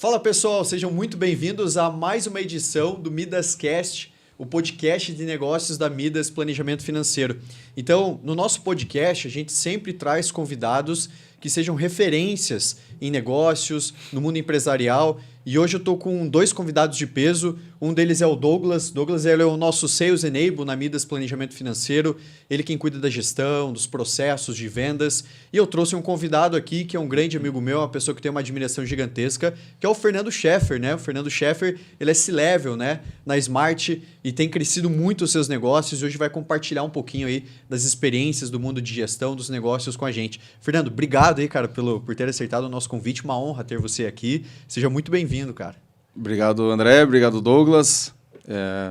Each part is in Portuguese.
Fala pessoal, sejam muito bem-vindos a mais uma edição do MidasCast, o podcast de negócios da Midas Planejamento Financeiro. Então, no nosso podcast, a gente sempre traz convidados que sejam referências em negócios, no mundo empresarial. E hoje eu estou com dois convidados de peso. Um deles é o Douglas. Douglas ele é o nosso Sales Enable na Midas Planejamento Financeiro. Ele quem cuida da gestão, dos processos de vendas. E eu trouxe um convidado aqui que é um grande amigo meu, uma pessoa que tem uma admiração gigantesca, que é o Fernando Scheffer, né? O Fernando Scheffer, ele é C-Level, né? Na Smart e tem crescido muito os seus negócios. E hoje vai compartilhar um pouquinho aí das experiências do mundo de gestão, dos negócios com a gente. Fernando, obrigado aí, cara, por ter aceitado o nosso convite. Uma honra ter você aqui. Seja muito bem-vindo, cara. Obrigado, André. Obrigado, Douglas.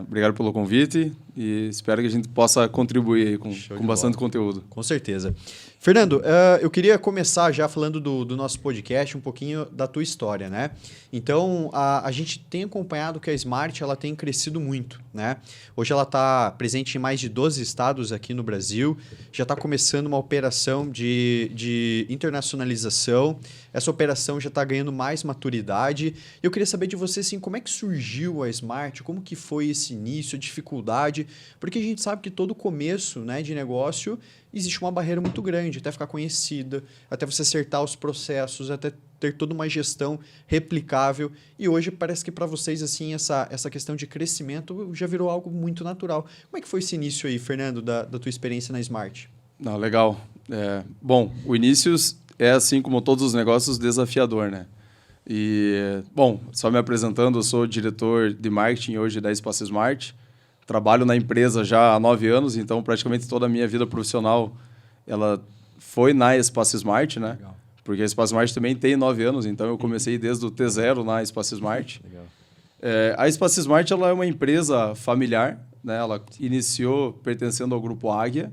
Obrigado pelo convite e espero que a gente possa contribuir aí com bastante conteúdo. Com certeza. Fernando, eu queria começar já falando do nosso podcast, um pouquinho da tua história, né? Então, a gente tem acompanhado que a Smart ela tem crescido muito, né? Hoje ela está presente em mais de 12 estados aqui no Brasil, já está começando uma operação de internacionalização, essa operação já está ganhando mais maturidade. Eu queria saber de você, assim, como é que surgiu a Smart, como que foi esse início, a dificuldade, porque a gente sabe que todo começo, né, de negócio existe uma barreira muito grande, até ficar conhecida, até você acertar os processos, até ter toda uma gestão replicável. E hoje parece que para vocês assim essa questão de crescimento já virou algo muito natural. Como é que foi esse início aí, Fernando, da tua experiência na Smart? Não, legal. Bom, o início é, assim como todos os negócios, desafiador, né? E, bom, só me apresentando, eu sou diretor de marketing hoje da Espaço Smart. Trabalho na empresa já há 9 anos, então praticamente toda a minha vida profissional ela foi na Espaço Smart, né? Legal. Porque a Espaço Smart também tem 9 anos, então eu comecei desde o T0 na Espaço Smart. Legal. A Espaço Smart ela é uma empresa familiar, né? Ela iniciou pertencendo ao Grupo Águia,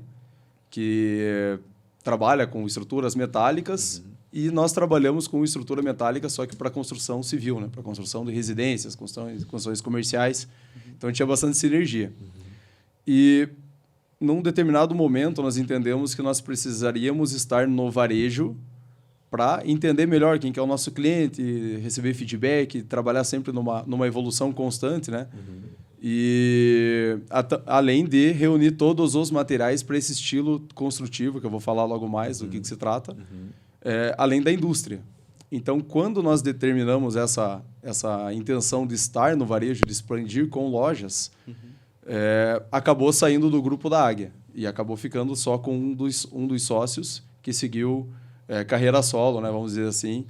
que trabalha com estruturas metálicas, e nós trabalhamos com estrutura metálica, só que para construção civil, né? Para construção de residências, construções comerciais. Então, tinha bastante sinergia. E, num determinado momento, nós entendemos que nós precisaríamos estar no varejo para entender melhor quem que é o nosso cliente, receber feedback, trabalhar sempre numa evolução constante, né? E, além de reunir todos os materiais para esse estilo construtivo, que eu vou falar logo mais do que se trata, além da indústria. Então, quando nós determinamos essa intenção de estar no varejo, de expandir com lojas, acabou saindo do grupo da Águia e acabou ficando só com um dos sócios que seguiu carreira solo, né, vamos dizer assim,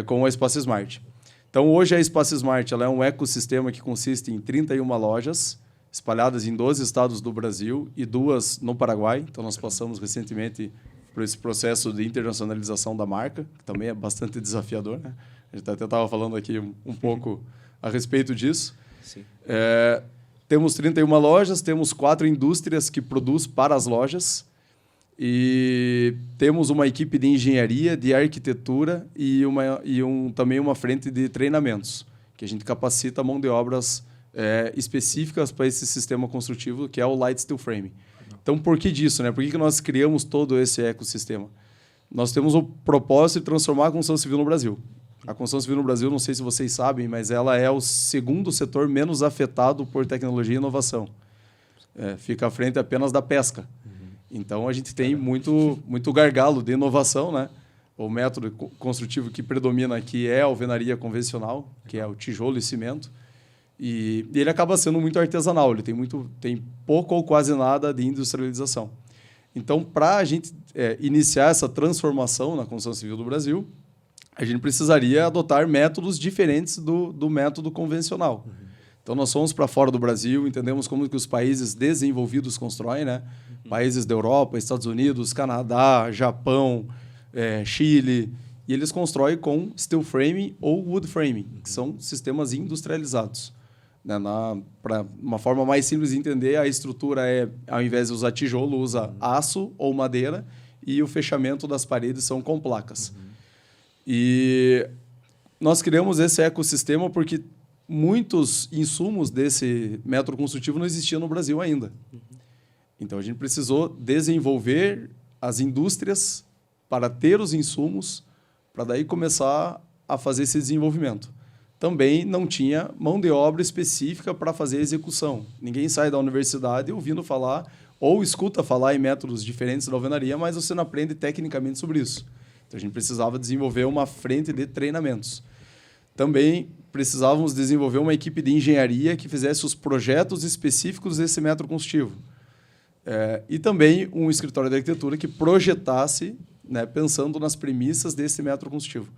com a Espaço Smart. Então, hoje a Espaço Smart ela é um ecossistema que consiste em 31 lojas espalhadas em 12 estados do Brasil e 2 no Paraguai. Então, nós passamos recentemente por esse processo de internacionalização da marca, que também é bastante desafiador, né? A gente até estava falando aqui um pouco a respeito disso. Sim. Temos 31 lojas, temos 4 indústrias que produzem para as lojas e temos uma equipe de engenharia, de arquitetura e também uma frente de treinamentos, que a gente capacita mão de obras específicas para esse sistema construtivo, que é o Light Steel Frame. Então, por que disso, né? Por que nós criamos todo esse ecossistema? Nós temos o propósito de transformar a construção civil no Brasil. A construção civil no Brasil, não sei se vocês sabem, mas ela é o segundo setor menos afetado por tecnologia e inovação. Fica à frente apenas da pesca. Então, a gente tem muito gargalo de inovação, né? O método construtivo que predomina aqui é a alvenaria convencional, que é o tijolo e cimento. E ele acaba sendo muito artesanal, ele tem pouco ou quase nada de industrialização. Então, para a gente iniciar essa transformação na construção civil do Brasil, a gente precisaria adotar métodos diferentes do método convencional. Então, nós fomos para fora do Brasil, entendemos como que os países desenvolvidos constroem, né? Países da Europa, Estados Unidos, Canadá, Japão, Chile, e eles constroem com steel frame ou wood frame, que são sistemas industrializados. Para uma forma mais simples de entender, a estrutura ao invés de usar tijolo, usa aço ou madeira e o fechamento das paredes são com placas. E nós criamos esse ecossistema porque muitos insumos desse método construtivo não existiam no Brasil ainda. Então, a gente precisou desenvolver as indústrias para ter os insumos para daí começar a fazer esse desenvolvimento. também não tinha mão de obra específica para fazer a execução. Ninguém sai da universidade ouvindo falar ou escuta falar em métodos diferentes da alvenaria, mas você não aprende tecnicamente sobre isso. Então, a gente precisava desenvolver uma frente de treinamentos. Também precisávamos desenvolver uma equipe de engenharia que fizesse os projetos específicos desse método construtivo. E também um escritório de arquitetura que projetasse, né, pensando nas premissas desse método construtivo.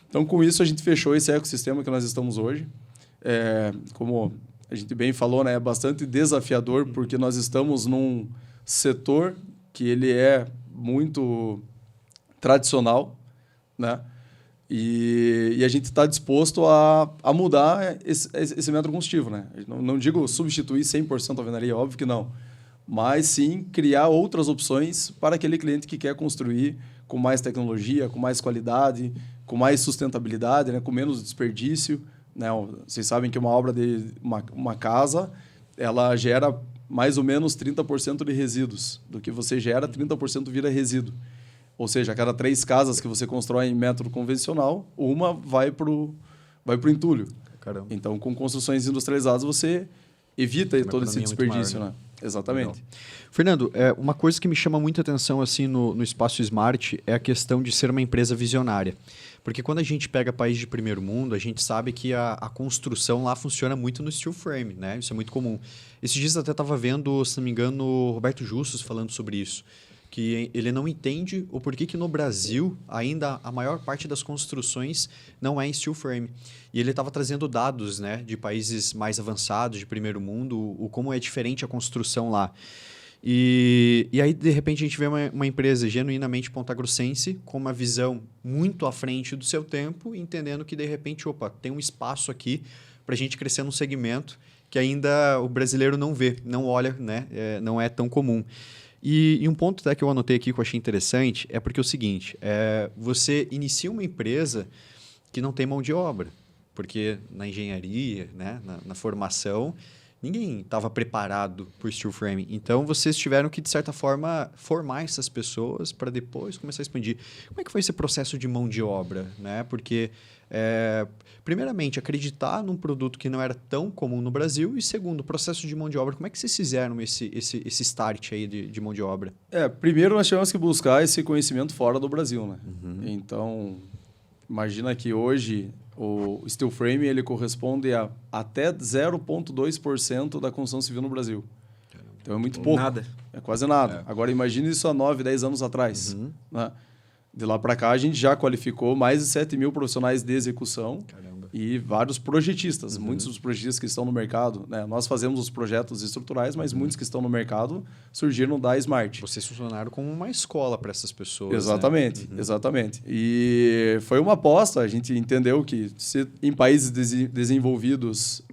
Então, com isso, a gente fechou esse ecossistema que nós estamos hoje. Como a gente bem falou, né, é bastante desafiador, porque nós estamos num setor que ele é muito tradicional, né? E a gente está disposto a mudar esse método construtivo, né? Não digo substituir 100% a alvenaria, óbvio que não. Mas sim criar outras opções para aquele cliente que quer construir com mais tecnologia, com mais qualidade, com mais sustentabilidade, né? Com menos desperdício, né? Vocês sabem que uma obra de uma casa, ela gera mais ou menos 30% de resíduos. Do que você gera, 30% vira resíduo. Ou seja, a cada 3 casas que você constrói em método convencional, uma vai para o entulho. Caramba. Então, com construções industrializadas, você evita todo esse desperdício, né? Exatamente. Legal. Fernando, uma coisa que me chama muita atenção assim no Espaço Smart é a questão de ser uma empresa visionária. Porque quando a gente pega país de primeiro mundo, a gente sabe que a construção lá funciona muito no steel frame, né? Isso é muito comum. Esses dias eu até estava vendo, se não me engano, o Roberto Justus falando sobre isso. Que ele não entende o porquê que no Brasil ainda a maior parte das construções não é em steel frame. E ele estava trazendo dados, né, de países mais avançados, de primeiro mundo, como é diferente a construção lá. E aí, de repente, a gente vê uma empresa genuinamente pontagrossense com uma visão muito à frente do seu tempo, entendendo que, de repente, tem um espaço aqui para a gente crescer num segmento que ainda o brasileiro não vê, não olha, né, não é tão comum. E um ponto até que eu anotei aqui que eu achei interessante é porque é o seguinte, você inicia uma empresa que não tem mão de obra, porque na engenharia, né, na formação, ninguém estava preparado por steel framing. Então, vocês tiveram que, de certa forma, formar essas pessoas para depois começar a expandir. Como é que foi esse processo de mão de obra? Né? Porque, primeiramente, acreditar num produto que não era tão comum no Brasil e, segundo, o processo de mão de obra. Como é que vocês fizeram esse start aí de mão de obra? Primeiro, nós tivemos que buscar esse conhecimento fora do Brasil. Né? Uhum. Então, imagina que hoje o steel frame ele corresponde a até 0,2% da construção civil no Brasil. Então, é muito pouco. Nada. É quase nada. Agora, imagine isso há 9, 10 anos atrás. Uhum. Né? De lá para cá, a gente já qualificou mais de 7 mil profissionais de execução. Caramba. E vários projetistas. Muitos dos projetistas que estão no mercado, né? Nós fazemos os projetos estruturais, mas muitos que estão no mercado surgiram da Smart. Vocês funcionaram como uma escola para essas pessoas. Exatamente, né? Exatamente. E foi uma aposta. A gente entendeu que se em países desenvolvidos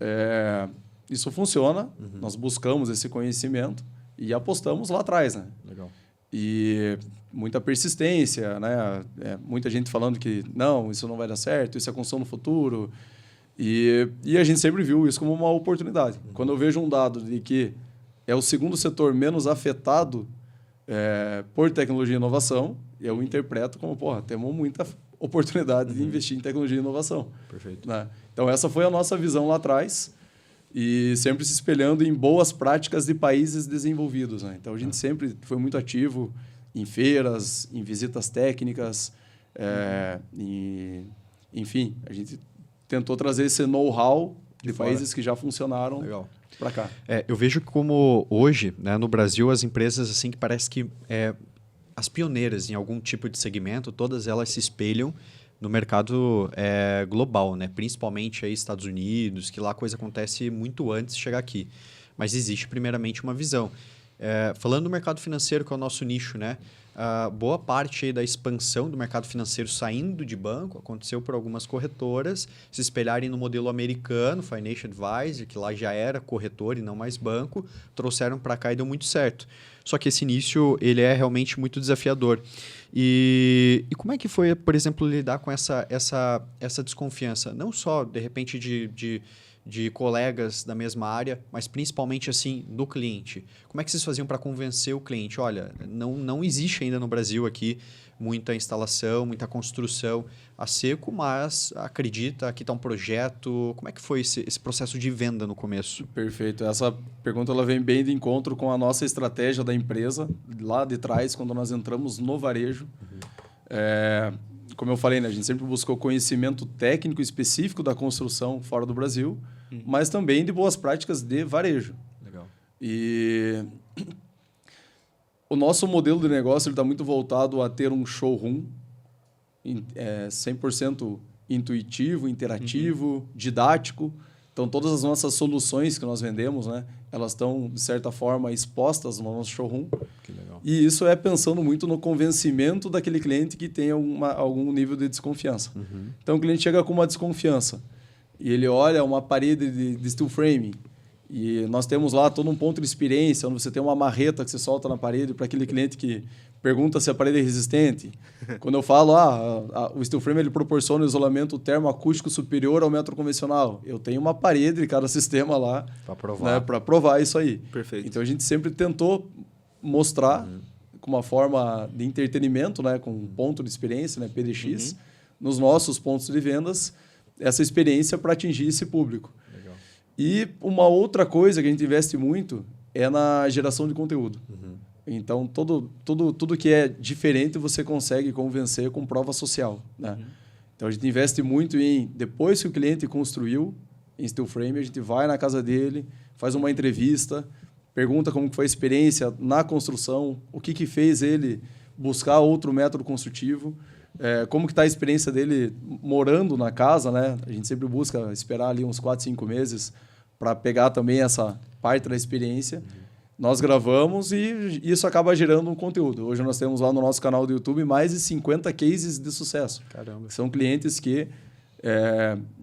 isso funciona. Nós buscamos esse conhecimento e apostamos lá atrás. Né? Legal. E muita persistência, né? Muita gente falando que não, isso não vai dar certo, isso é construção no futuro. E a gente sempre viu isso como uma oportunidade. Quando eu vejo um dado de que é o segundo setor menos afetado por tecnologia e inovação, eu interpreto como, temos muita oportunidade de investir em tecnologia e inovação. Perfeito. Né? Então, essa foi a nossa visão lá atrás. E sempre se espelhando em boas práticas de países desenvolvidos. Né? Então, a gente sempre foi muito ativo em feiras, em visitas técnicas. Enfim, a gente tentou trazer esse know-how de países que já funcionaram para cá. Eu vejo que como hoje, né, no Brasil, as empresas assim que parece que as pioneiras em algum tipo de segmento, todas elas se espelham no mercado global, né? Principalmente aí Estados Unidos, que lá a coisa acontece muito antes de chegar aqui. Mas existe primeiramente uma visão. Falando do mercado financeiro, que é o nosso nicho, né? Boa parte aí da expansão do mercado financeiro saindo de banco aconteceu por algumas corretoras se espelharem no modelo americano, Financial Advisor, que lá já era corretor e não mais banco, trouxeram para cá e deu muito certo. Só que esse início ele é realmente muito desafiador. E como é que foi, por exemplo, lidar com essa desconfiança? Não só, de repente, de de colegas da mesma área, mas principalmente assim do cliente. Como é que vocês faziam para convencer o cliente? Olha, não existe ainda no Brasil aqui muita instalação, muita construção a seco, mas acredita, aqui está um projeto. Como é que foi esse processo de venda no começo? Perfeito. Essa pergunta ela vem bem de encontro com a nossa estratégia da empresa, lá de trás, quando nós entramos no varejo. Como eu falei, né, a gente sempre buscou conhecimento técnico específico da construção fora do Brasil, mas também de boas práticas de varejo. Legal. E o nosso modelo de negócio está muito voltado a ter um showroom 100% intuitivo, interativo, didático. Então, todas as nossas soluções que nós vendemos, né, elas estão, de certa forma, expostas no nosso showroom. Que legal. E isso é pensando muito no convencimento daquele cliente que tem algum nível de desconfiança. Então, o cliente chega com uma desconfiança e ele olha uma parede de steel frame e nós temos lá todo um ponto de experiência, onde você tem uma marreta que você solta na parede para aquele cliente que pergunta se a parede é resistente. Quando eu falo, o steel frame ele proporciona um isolamento termoacústico superior ao metro convencional. Eu tenho uma parede de cada sistema lá para provar isso aí. Perfeito. Então, a gente sempre tentou mostrar com uma forma de entretenimento, né, com um ponto de experiência, né, PDX, nos nossos pontos de vendas, essa experiência para atingir esse público. Legal. E uma outra coisa que a gente investe muito é na geração de conteúdo. Então, tudo que é diferente você consegue convencer com prova social. Né? Então, a gente investe muito em, depois que o cliente construiu em steel frame, a gente vai na casa dele, faz uma entrevista, pergunta como foi a experiência na construção, o que fez ele buscar outro método construtivo, como que está a experiência dele morando na casa. Né? A gente sempre busca esperar ali uns 4, 5 meses para pegar também essa parte da experiência. Nós gravamos e isso acaba gerando um conteúdo. Hoje nós temos lá no nosso canal do YouTube mais de 50 cases de sucesso. Caramba. São clientes que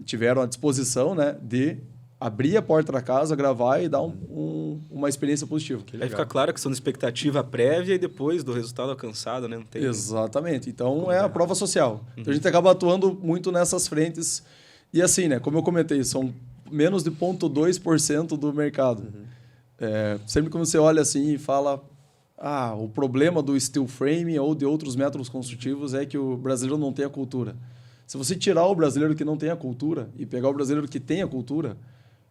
tiveram a disposição, né, de abrir a porta da casa, gravar e dar uma experiência positiva. Aí fica claro que são de expectativa prévia e depois do resultado alcançado, né? Não tem... Exatamente. Então, é a prova social. Então, a gente acaba atuando muito nessas frentes. E assim, né, como eu comentei, são menos de 0,2% do mercado. Sempre que você olha assim e fala o problema do steel frame ou de outros métodos construtivos é que o brasileiro não tem a cultura. Se você tirar o brasileiro que não tem a cultura e pegar o brasileiro que tem a cultura,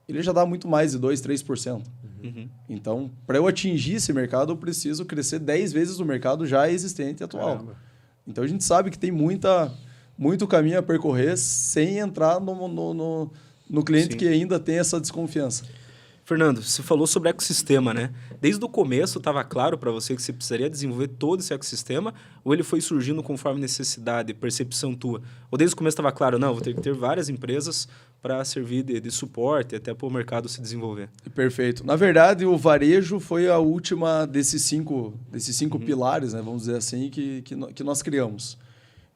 ele já dá muito mais de 2%, 3%. Então, para eu atingir esse mercado, eu preciso crescer 10 vezes o mercado já existente e atual. Caramba. Então, a gente sabe que tem muito caminho a percorrer sem entrar no cliente Sim. que ainda tem essa desconfiança. Fernando, você falou sobre ecossistema, né? Desde o começo estava claro para você que você precisaria desenvolver todo esse ecossistema ou ele foi surgindo conforme necessidade, percepção tua? Ou desde o começo estava claro, não, vou ter que ter várias empresas para servir de suporte até para o mercado se desenvolver? Perfeito. Na verdade, o varejo foi a última desses cinco pilares, né, vamos dizer assim, que nós criamos.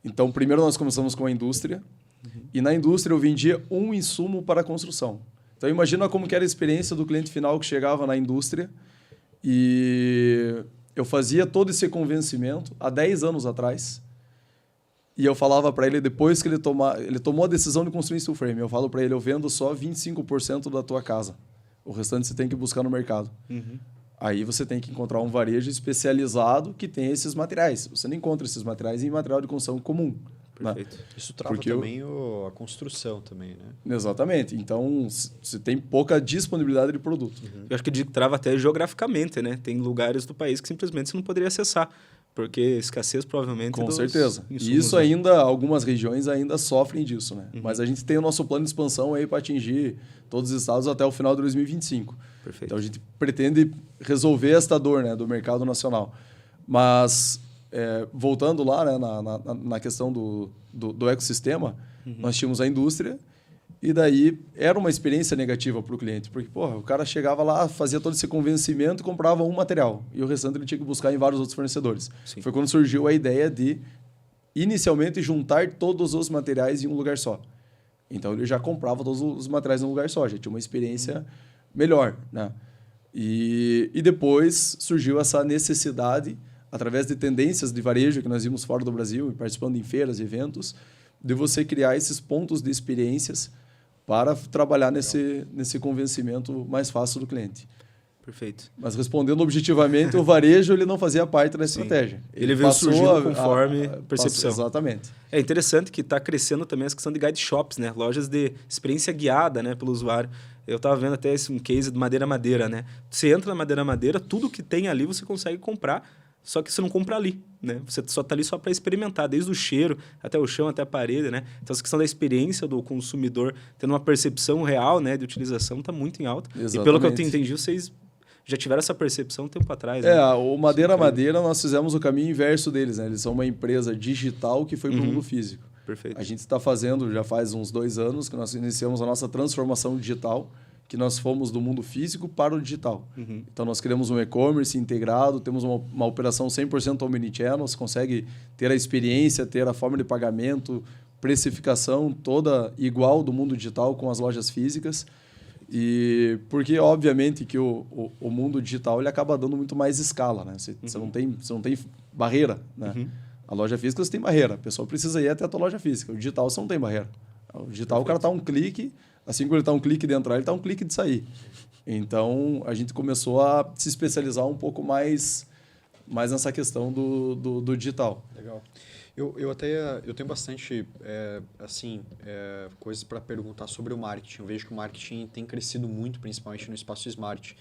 Então, primeiro nós começamos com a indústria e na indústria eu vendia um insumo para a construção. Então, imagina como que era a experiência do cliente final que chegava na indústria e eu fazia todo esse convencimento há 10 anos atrás e eu falava para ele, depois que ele tomou a decisão de construir steel frame, eu falo para ele, eu vendo só 25% da tua casa. O restante você tem que buscar no mercado. Aí você tem que encontrar um varejo especializado que tem esses materiais. Você não encontra esses materiais em material de construção comum. Perfeito. Né? Isso trava Porque também a construção também, né? Exatamente. Então, você tem pouca disponibilidade de produto. Eu acho que trava até geograficamente, né? Tem lugares do país que simplesmente você não poderia acessar, porque escassez provavelmente Com dos certeza. insumos, E isso né? ainda, algumas regiões ainda sofrem disso, né? Mas a gente tem o nosso plano de expansão aí para atingir todos os estados até o final de 2025. Perfeito. Então, a gente pretende resolver esta dor, né, do mercado nacional. Mas, voltando lá, né, na questão do ecossistema, nós tínhamos a indústria e daí era uma experiência negativa para o cliente, porque o cara chegava lá, fazia todo esse convencimento e comprava um material e o restante ele tinha que buscar em vários outros fornecedores. Sim. Foi quando surgiu a ideia de, inicialmente, juntar todos os materiais em um lugar só. Então, ele já comprava todos os materiais em um lugar só, já tinha uma experiência melhor, né? E depois surgiu essa necessidade, através de tendências de varejo que nós vimos fora do Brasil, participando em feiras e eventos, de você criar esses pontos de experiências para trabalhar nesse convencimento mais fácil do cliente. Perfeito. Mas respondendo objetivamente, o varejo ele não fazia parte da Sim. estratégia. Ele veio surgindo conforme percepção. Exatamente. É interessante que está crescendo também essa questão de guide shops, né? Lojas de experiência guiada, né, pelo usuário. Eu estava vendo até um case de madeira, né? Você entra na madeira, tudo que tem ali você consegue comprar, só que você não compra ali, né? Você só está ali só para experimentar, desde o cheiro até o chão, até a parede, né? Então, essa questão da experiência do consumidor, tendo uma percepção real, né, de utilização, está muito em alta. Exatamente. E pelo que eu entendi, vocês já tiveram essa percepção um tempo atrás, né? O Madeira, nós fizemos o caminho inverso deles, né? Eles são uma empresa digital que foi para o mundo físico. Perfeito. A gente está fazendo, já faz uns 2 anos, que nós iniciamos a nossa transformação digital, que nós fomos do mundo físico para o digital. Então, nós criamos um e-commerce integrado, temos uma operação 100% omnichannel, você consegue ter a experiência, ter a forma de pagamento, precificação toda igual do mundo digital com as lojas físicas. E porque, obviamente, que o mundo digital ele acaba dando muito mais escala, né? Você não tem barreira, né? A loja física você tem barreira, a pessoa precisa ir até a tua loja física. O digital você não tem barreira. O digital, o cara está um clique, assim como ele está um clique de entrar, ele está um clique de sair. Então, a gente começou a se especializar um pouco mais nessa questão do digital. Legal. Eu tenho bastante coisas para perguntar sobre o marketing. Eu vejo que o marketing tem crescido muito, principalmente no espaço smart.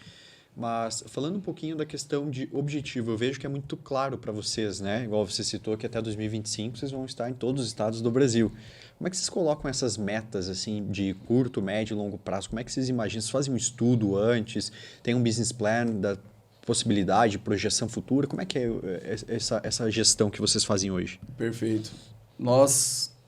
Mas falando um pouquinho da questão de objetivo, eu vejo que é muito claro para vocês, né? Igual você citou que até 2025 vocês vão estar em todos os estados do Brasil. Como é que vocês colocam essas metas assim de curto, médio e longo prazo? Como é que vocês imaginam? Vocês fazem um estudo antes? Tem um business plan da possibilidade, projeção futura? Como é que é essa gestão que vocês fazem hoje? Perfeito.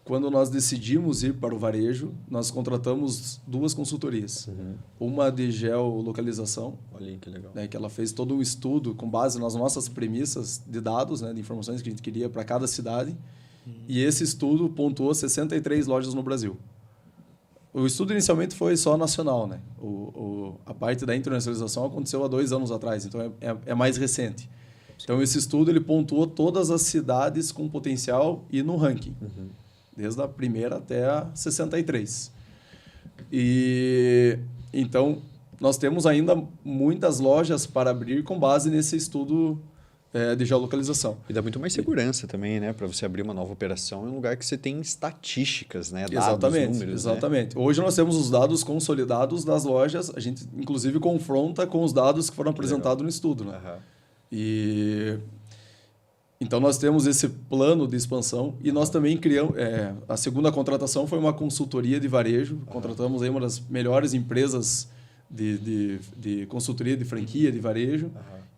Quando nós decidimos ir para o varejo, nós contratamos 2 consultorias. Uma de geolocalização, Olha aí, que legal. né, que ela fez todo um estudo com base nas nossas premissas de dados, né, de informações que a gente queria para cada cidade. E esse estudo pontuou 63 lojas no Brasil. O estudo inicialmente foi só nacional, né? A parte da internacionalização aconteceu há 2 anos atrás, então é mais recente. Então, esse estudo ele pontuou todas as cidades com potencial e no ranking, desde a primeira até a 63. E então, nós temos ainda muitas lojas para abrir com base nesse estudo de geolocalização. E dá muito mais segurança também, né? Para você abrir uma nova operação em um lugar que você tem estatísticas, né? Dados, Exatamente, números, exatamente. Né? Hoje nós temos os dados consolidados das lojas, a gente inclusive confronta com os dados que foram apresentados no estudo, né? E então nós temos esse plano de expansão e nós também criamos, a segunda contratação foi uma consultoria de varejo, contratamos aí uma das melhores empresas de consultoria de franquia de varejo,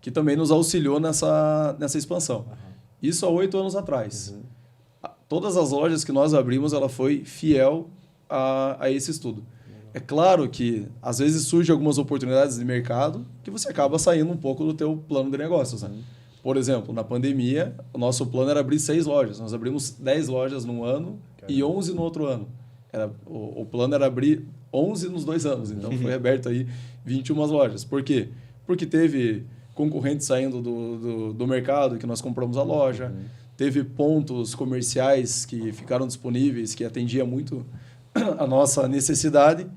que também nos auxiliou nessa expansão. Isso há 8 anos atrás. Todas as lojas que nós abrimos, ela foi fiel a esse estudo. É claro que, às vezes, surgem algumas oportunidades de mercado que você acaba saindo um pouco do teu plano de negócios. Né? Por exemplo, na pandemia, o nosso plano era abrir 6 lojas. Nós abrimos 10 lojas num ano e 11 no outro ano. O plano era abrir 11 nos 2 anos. Então, foi aberto aí 21 lojas. Por quê? Porque teve concorrentes saindo do mercado, que nós compramos a loja. Teve pontos comerciais que ficaram disponíveis, que atendia muito a nossa necessidade,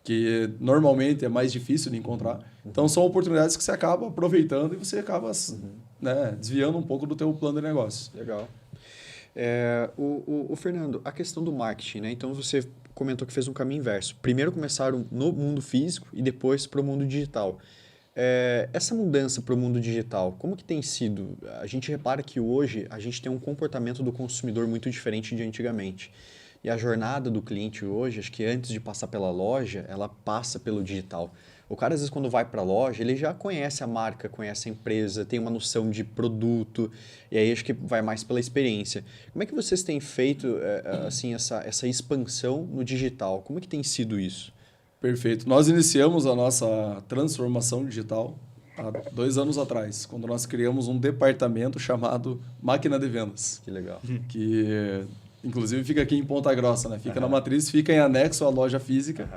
que normalmente é mais difícil de encontrar. Então, são oportunidades que você acaba aproveitando e você acaba desviando um pouco do teu plano de negócio. Legal. O Fernando, a questão do marketing, né? Então, você comentou que fez um caminho inverso. Primeiro começaram no mundo físico e depois para o mundo digital. Essa mudança para o mundo digital, como que tem sido? A gente repara que hoje a gente tem um comportamento do consumidor muito diferente de antigamente. E a jornada do cliente hoje, acho que antes de passar pela loja, ela passa pelo digital. O cara, às vezes, quando vai para a loja, ele já conhece a marca, conhece a empresa, tem uma noção de produto, e aí acho que vai mais pela experiência. Como é que vocês têm feito assim, essa expansão no digital? Como é que tem sido isso? Perfeito. Nós iniciamos a nossa transformação digital há 2 anos atrás, quando nós criamos um departamento chamado Máquina de Vendas. Que legal. Que, inclusive, fica aqui em Ponta Grossa, né? Fica na matriz, fica em anexo à loja física,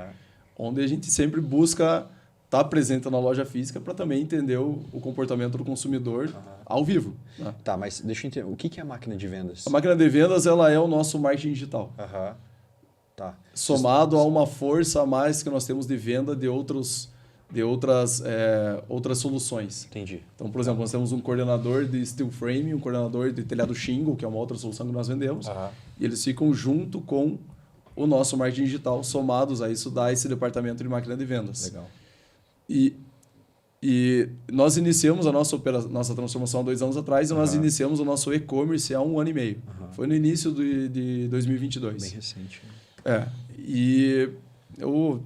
onde a gente sempre busca estar presente na loja física para também entender o comportamento do consumidor ao vivo. Né? Tá, mas deixa eu entender. O que é a máquina de vendas? A máquina de vendas ela é o nosso marketing digital. Tá. Tá. Somado a uma força a mais que nós temos de venda de outras soluções. Entendi. Então, por exemplo, nós temos um coordenador de steel frame, um coordenador de telhado shingle, que é uma outra solução que nós vendemos, e eles ficam junto com o nosso marketing digital, somados a isso dá esse departamento de máquina de vendas. Legal. E nós iniciamos a nossa transformação há 2 anos atrás e nós iniciamos o nosso e-commerce há 1 ano e meio. Foi no início de 2022. Bem recente. E o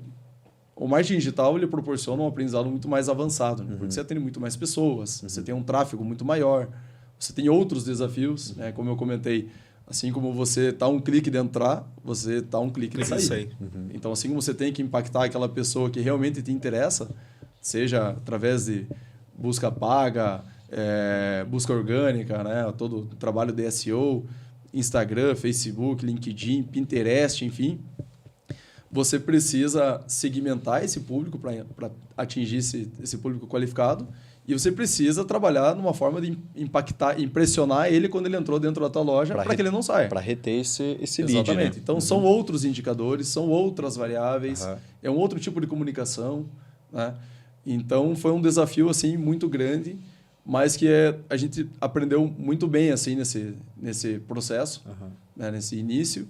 marketing digital ele proporciona um aprendizado muito mais avançado, né? Porque você atende muito mais pessoas, você tem um tráfego muito maior, você tem outros desafios, né? Como eu comentei, assim como você está um clique de entrar, você está um clique de sair. Então, assim como você tem que impactar aquela pessoa que realmente te interessa, seja através de busca paga, busca orgânica, né? Todo o trabalho de SEO, Instagram, Facebook, LinkedIn, Pinterest, enfim, você precisa segmentar esse público para atingir esse público qualificado e você precisa trabalhar numa forma de impactar, impressionar ele quando ele entrou dentro da tua loja para que ele não saia. Para reter esse lead, Exatamente. né? Então, são outros indicadores, são outras variáveis, é um outro tipo de comunicação, né? Então, foi um desafio assim muito grande, mas que a gente aprendeu muito bem assim nesse processo, né? Nesse início.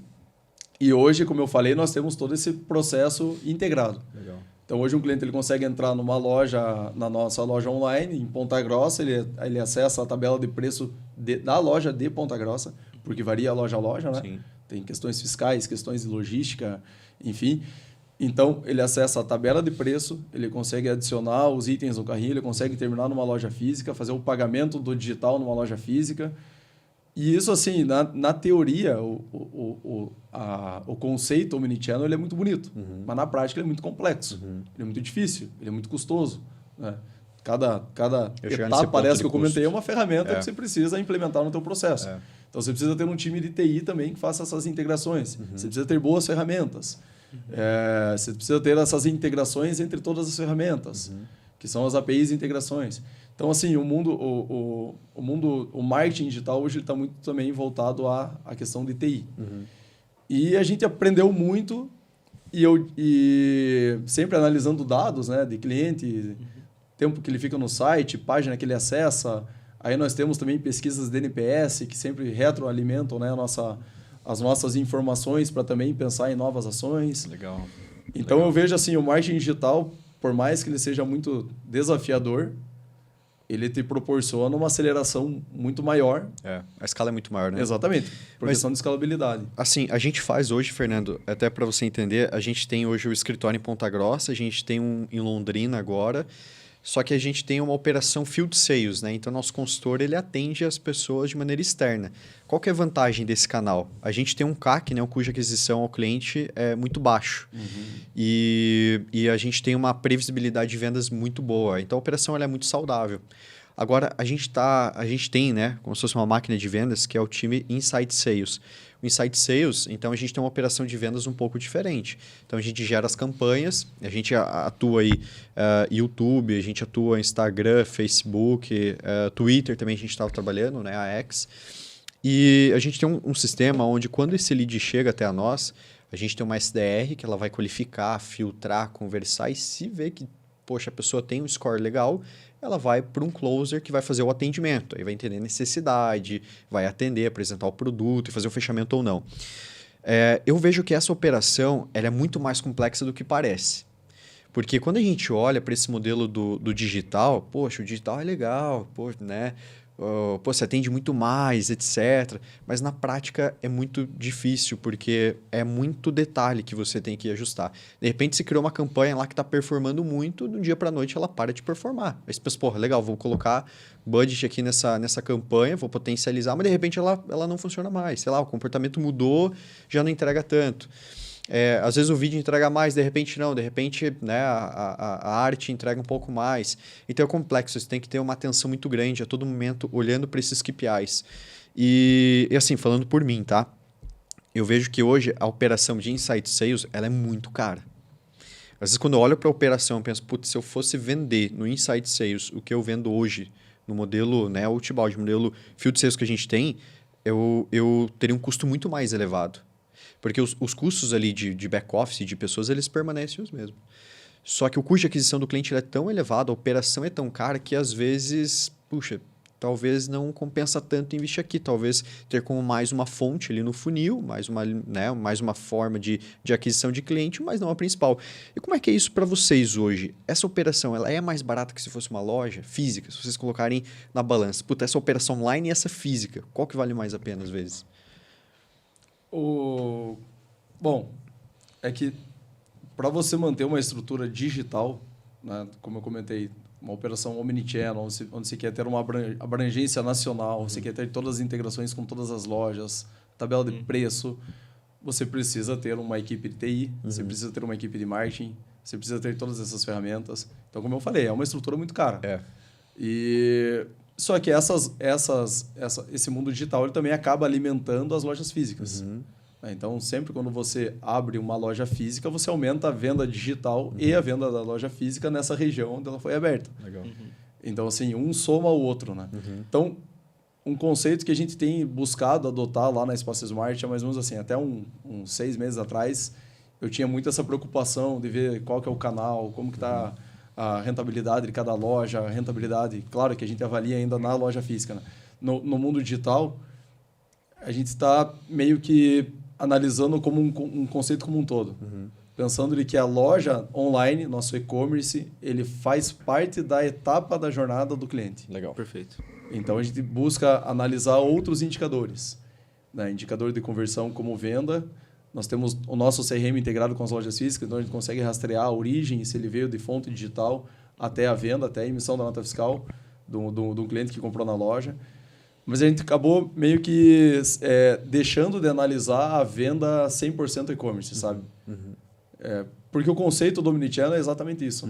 E hoje, como eu falei, nós temos todo esse processo integrado. Legal. Então, hoje um cliente ele consegue entrar numa loja, na nossa loja online, em Ponta Grossa, ele acessa a tabela de preço da loja de Ponta Grossa, porque varia loja a loja, né? Sim. Tem questões fiscais, questões de logística, enfim. Então, ele acessa a tabela de preço, ele consegue adicionar os itens no carrinho, ele consegue terminar numa loja física, fazer o pagamento do digital numa loja física. E isso, assim, na teoria, o conceito omnichannel ele é muito bonito, mas na prática ele é muito complexo, ele é muito difícil, ele é muito custoso, né? Cada etapa, parece que eu comentei, é uma ferramenta que você precisa implementar no teu processo. Então, você precisa ter um time de TI também que faça essas integrações. Você precisa ter boas ferramentas. Você precisa ter essas integrações entre todas as ferramentas, que são as APIs e integrações. Então, assim, o marketing digital hoje está muito também voltado à questão de TI. E a gente aprendeu muito e sempre analisando dados, né, de cliente, tempo que ele fica no site, página que ele acessa. Aí nós temos também pesquisas de NPS que sempre retroalimentam, né, as nossas informações para também pensar em novas ações. Legal. Então, eu vejo assim, o marketing digital, por mais que ele seja muito desafiador, ele te proporciona uma aceleração muito maior. A escala é muito maior, né? Exatamente, por questão de escalabilidade. Assim, a gente faz hoje, Fernando, até para você entender, a gente tem hoje o escritório em Ponta Grossa, a gente tem um em Londrina agora, só que a gente tem uma operação field sales, né? Então, nosso consultor, ele atende as pessoas de maneira externa. Qual que é a vantagem desse canal? A gente tem um CAC, né? Cuja aquisição ao cliente é muito baixo. E a gente tem uma previsibilidade de vendas muito boa. Então, a operação ela é muito saudável. Agora, a gente tem, né? Como se fosse uma máquina de vendas, que é o time Inside Sales. O Inside Sales, então, a gente tem uma operação de vendas um pouco diferente. Então, a gente gera as campanhas, a gente atua aí YouTube, a gente atua Instagram, Facebook, Twitter também a gente estava trabalhando, né? A X. E a gente tem um sistema onde, quando esse lead chega até a nós, a gente tem uma SDR que ela vai qualificar, filtrar, conversar e se vê que, poxa, a pessoa tem um score legal, ela vai para um closer que vai fazer o atendimento. Aí vai entender a necessidade, vai atender, apresentar o produto e fazer o fechamento ou não. Eu vejo que essa operação ela é muito mais complexa do que parece. Porque quando a gente olha para esse modelo do digital, poxa, o digital é legal, poxa, né? Você atende muito mais, etc. Mas na prática é muito difícil, porque é muito detalhe que você tem que ajustar. De repente, se criou uma campanha lá que está performando muito, de um dia para a noite ela para de performar. Aí você pensa, porra, legal, vou colocar budget aqui nessa campanha, vou potencializar, mas de repente ela não funciona mais. Sei lá, o comportamento mudou, já não entrega tanto. Às vezes o vídeo entrega mais, de repente não, de repente, né, a arte entrega um pouco mais. Então é complexo, você tem que ter uma atenção muito grande a todo momento olhando para esses KPIs. E assim, falando por mim, tá? Eu vejo que hoje a operação de Inside Sales ela é muito cara. Às vezes quando eu olho para a operação eu penso, putz, se eu fosse vender no Inside Sales o que eu vendo hoje no modelo, né, outbound, modelo Field Sales que a gente tem, eu teria um custo muito mais elevado. Porque os custos ali de back-office, de pessoas, eles permanecem os mesmos. Só que o custo de aquisição do cliente ele é tão elevado, a operação é tão cara que às vezes, puxa, talvez não compensa tanto investir aqui. Talvez ter como mais uma fonte ali no funil, mais uma forma de aquisição de cliente, mas não a principal. E como é que é isso para vocês hoje? Essa operação ela é mais barata que se fosse uma loja física? Se vocês colocarem na balança, puta, essa operação online e essa física, qual que vale mais a pena às vezes? Bom, é que para você manter uma estrutura digital, né, como eu comentei, uma operação omnichannel, onde você quer ter uma abrangência nacional, você quer ter todas as integrações com todas as lojas, tabela de preço, você precisa ter uma equipe de TI, você precisa ter uma equipe de marketing, você precisa ter todas essas ferramentas. Então, como eu falei, é uma estrutura muito cara. Só que esse mundo digital ele também acaba alimentando as lojas físicas. Então, sempre quando você abre uma loja física, você aumenta a venda digital e a venda da loja física nessa região onde ela foi aberta. Legal. Então, assim, um soma o outro, né? Então, um conceito que a gente tem buscado adotar lá na Espaço Smart é mais ou menos assim, até uns 6 meses atrás, eu tinha muito essa preocupação de ver qual que é o canal, como que está a rentabilidade de cada loja, a rentabilidade, claro que a gente avalia ainda na loja física, né? No mundo digital, a gente está meio que analisando como um conceito como um todo. Pensando de que a loja online, nosso e-commerce, ele faz parte da etapa da jornada do cliente. Legal. Perfeito. Então, a gente busca analisar outros indicadores. Né? Indicador de conversão como venda. Nós temos o nosso CRM integrado com as lojas físicas, então a gente consegue rastrear a origem, se ele veio de fonte digital até a venda, até a emissão da nota fiscal do cliente que comprou na loja. Mas a gente acabou meio que deixando de analisar a venda 100% e-commerce, sabe? Porque o conceito do Omnichannel é exatamente isso.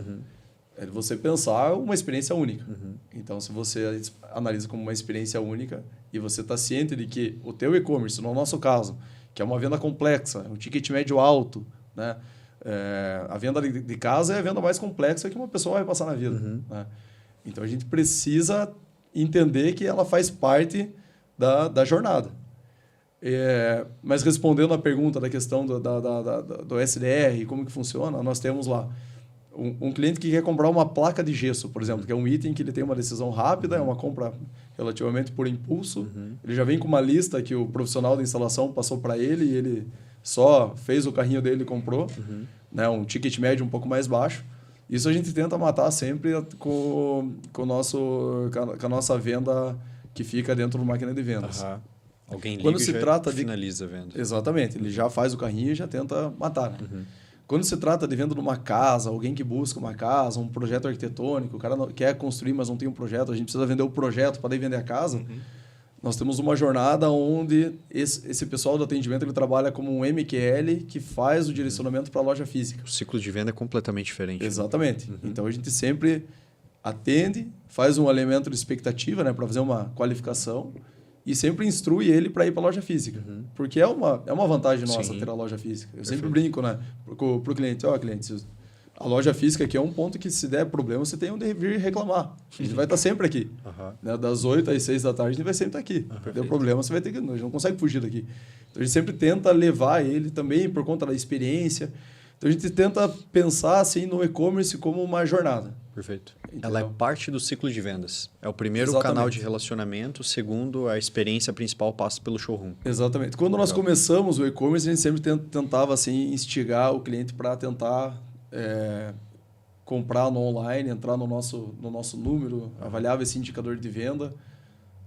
É você pensar uma experiência única. Então, se você analisa como uma experiência única e você está ciente de que o teu e-commerce, no nosso caso, que é uma venda complexa, um ticket médio alto, né? A venda de casa é a venda mais complexa que uma pessoa vai passar na vida. Né? Então, a gente precisa entender que ela faz parte da jornada. Mas respondendo à pergunta da questão do SDR, como que funciona, nós temos lá um cliente que quer comprar uma placa de gesso, por exemplo, que é um item que ele tem uma decisão rápida, é uma compra relativamente por impulso. Ele já vem com uma lista que o profissional da instalação passou para ele e ele só fez o carrinho dele e comprou. Né? Um ticket médio um pouco mais baixo. Isso a gente tenta matar sempre com a nossa venda que fica dentro da máquina de vendas. Alguém liga Quando e se já trata finaliza a venda. Exatamente. Ele já faz o carrinho e já tenta matar. Né? Quando se trata de venda de uma casa, alguém que busca uma casa, um projeto arquitetônico, o cara quer construir, mas não tem um projeto, a gente precisa vender o projeto para daí vender a casa. Nós temos uma jornada onde esse pessoal do atendimento ele trabalha como um MQL que faz o direcionamento para a loja física. O ciclo de venda é completamente diferente. Exatamente. Então, a gente sempre atende, faz um alinhamento de expectativa, né, para fazer uma qualificação e sempre instrui ele para ir para a loja física. Porque é uma vantagem nossa ter a loja física. Eu sempre brinco, né, para o cliente, cliente, a loja física aqui é um ponto que se der problema, você tem onde vir reclamar. A gente vai estar sempre aqui. Né? Das 8 às 6 da tarde, a gente vai sempre estar aqui. Deu problema, você vai ter que... A gente não consegue fugir daqui. Então, a gente sempre tenta levar ele também por conta da experiência. Então, a gente tenta pensar assim, no e-commerce como uma jornada. Perfeito. Entendeu? Ela é parte do ciclo de vendas. É o primeiro Exatamente. canal de relacionamento, o segundo, a experiência principal passa pelo showroom. Exatamente. Quando nós começamos o e-commerce, a gente sempre tentava assim, instigar o cliente para tentar comprar no online, entrar no nosso número, avaliava esse indicador de venda.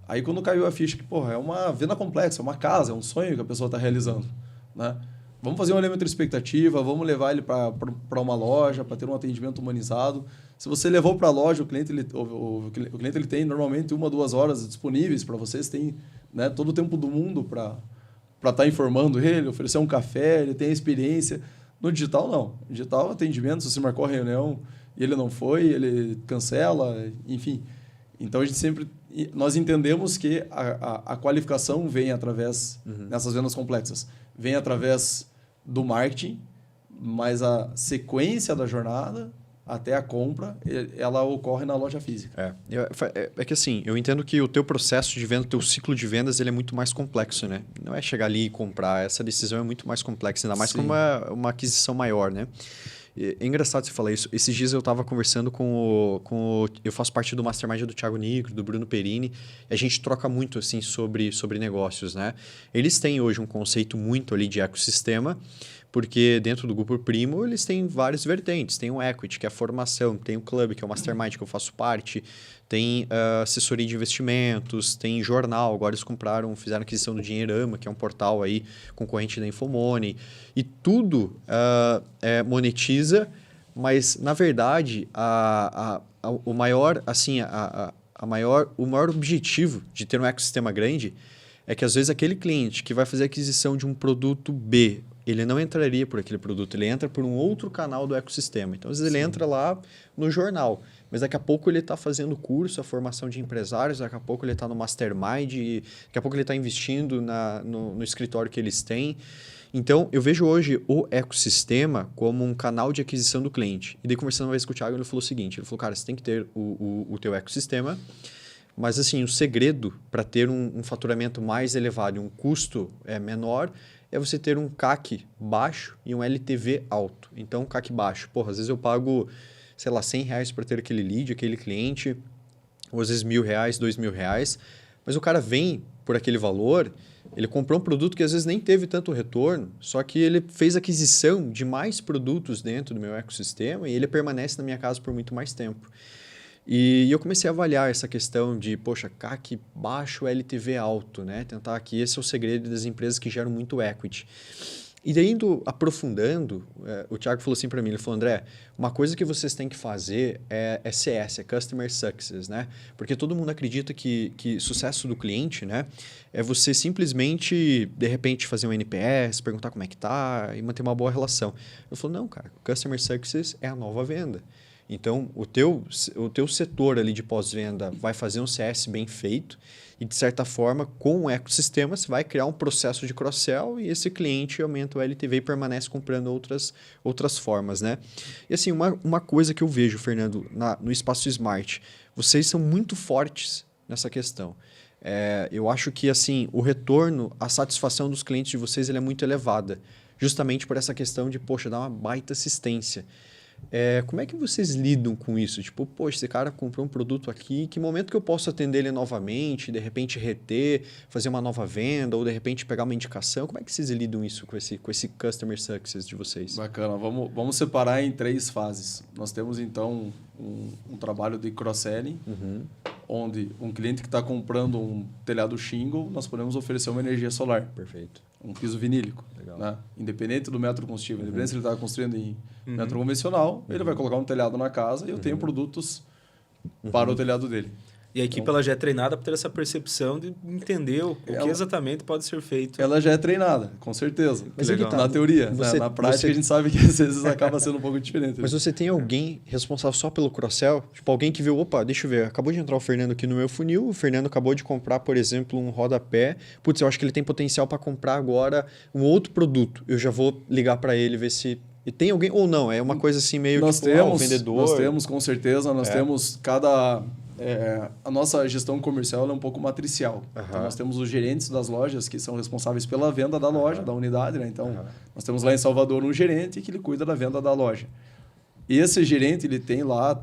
Aí quando caiu a ficha que, é uma venda complexa, é uma casa, é um sonho que a pessoa está realizando. Né? Vamos fazer um elemento de expectativa, vamos levar ele para uma loja, para ter um atendimento humanizado. Se você levou para a loja, o cliente ele tem normalmente 1 ou 2 horas disponíveis para vocês, tem, né, todo o tempo do mundo para estar informando ele, oferecer um café, ele tem a experiência. No digital, não. No digital, atendimento, se você marcou a reunião e ele não foi, ele cancela, enfim. Então, nós entendemos que a qualificação vem através, nessas vendas complexas, vem através do marketing, mas a sequência da jornada, até a compra, ela ocorre na loja física. É que assim, eu entendo que o teu processo de venda, o teu ciclo de vendas, ele é muito mais complexo, né? Não é chegar ali e comprar, essa decisão é muito mais complexa, ainda mais como uma aquisição maior, né? É engraçado você falar isso. Esses dias eu estava conversando eu faço parte do Mastermind do Thiago Nigro, do Bruno Perini, e a gente troca muito assim sobre negócios, né? Eles têm hoje um conceito muito ali de ecossistema, porque dentro do Grupo Primo eles têm várias vertentes. Tem o Equity, que é a formação, tem o Club, que é o Mastermind, que eu faço parte, tem assessoria de investimentos, tem jornal. Agora eles fizeram aquisição do Dinheirama, que é um portal aí concorrente da Infomoney. E tudo monetiza, mas na verdade o maior objetivo de ter um ecossistema grande é que às vezes aquele cliente que vai fazer a aquisição de um produto B, ele não entraria por aquele produto, ele entra por um outro canal do ecossistema. Então, às vezes ele entra lá no jornal, mas daqui a pouco ele está fazendo curso, a formação de empresários, daqui a pouco ele está no Mastermind, daqui a pouco ele está investindo no escritório que eles têm. Então, eu vejo hoje o ecossistema como um canal de aquisição do cliente. E daí, conversando uma vez com o Thiago, ele falou o seguinte, ele falou, cara, você tem que ter o teu ecossistema, mas assim, o segredo para ter um faturamento mais elevado e um custo menor é você ter um CAC baixo e um LTV alto. Então, CAC baixo, às vezes eu pago, sei lá, R$100 para ter aquele lead, aquele cliente, ou às vezes R$1.000, R$2.000, mas o cara vem por aquele valor, ele comprou um produto que às vezes nem teve tanto retorno, só que ele fez aquisição de mais produtos dentro do meu ecossistema e ele permanece na minha casa por muito mais tempo. E eu comecei a avaliar essa questão de, CAC baixo, LTV alto, né? Tentar aqui, esse é o segredo das empresas que geram muito equity. E daí, aprofundando, o Thiago falou assim para mim, ele falou, André, uma coisa que vocês têm que fazer é CS, é Customer Success, né? Porque todo mundo acredita que sucesso do cliente, né, é você simplesmente, de repente, fazer um NPS, perguntar como é que tá e manter uma boa relação. Eu falei, não, cara, Customer Success é a nova venda. Então, o teu setor ali de pós-venda vai fazer um CS bem feito e, de certa forma, com o ecossistema, você vai criar um processo de cross-sell e esse cliente aumenta o LTV e permanece comprando outras formas, né? E assim, uma coisa que eu vejo, Fernando, no espaço Smart, vocês são muito fortes nessa questão. Eu acho que assim, o retorno, a satisfação dos clientes de vocês ele é muito elevada, justamente por essa questão de, dar uma baita assistência. Como é que vocês lidam com isso? Tipo, esse cara comprou um produto aqui, que momento que eu posso atender ele novamente, de repente reter, fazer uma nova venda, ou de repente pegar uma indicação? Como é que vocês lidam isso com esse Customer Success de vocês? Bacana, vamos separar em 3 fases. Nós temos então um trabalho de cross-selling, onde um cliente que está comprando um telhado shingle, nós podemos oferecer uma energia solar. Perfeito. Um piso vinílico. Legal. Né? Independente do método combustível, independente se ele está construindo em método convencional, ele vai colocar um telhado na casa e eu tenho produtos para o telhado dele. E a equipe ela já é treinada para ter essa percepção de entender o que exatamente pode ser feito. Ela já é treinada, com certeza. Mas na teoria. Na prática, a gente sabe que às vezes acaba sendo um pouco diferente. Mas você tem alguém responsável só pelo cross-sell? Tipo, alguém que viu, deixa eu ver, acabou de entrar o Fernando aqui no meu funil, o Fernando acabou de comprar, por exemplo, um rodapé. Putz, eu acho que ele tem potencial para comprar agora um outro produto. Eu já vou ligar para ele, ver se... E tem alguém ou não? É uma coisa assim meio o vendedor? Nós temos, com certeza, temos cada... a nossa gestão comercial é um pouco matricial. Então, nós temos os gerentes das lojas que são responsáveis pela venda da loja, da unidade. Né? Então, nós temos lá em Salvador um gerente que ele cuida da venda da loja. E esse gerente ele tem lá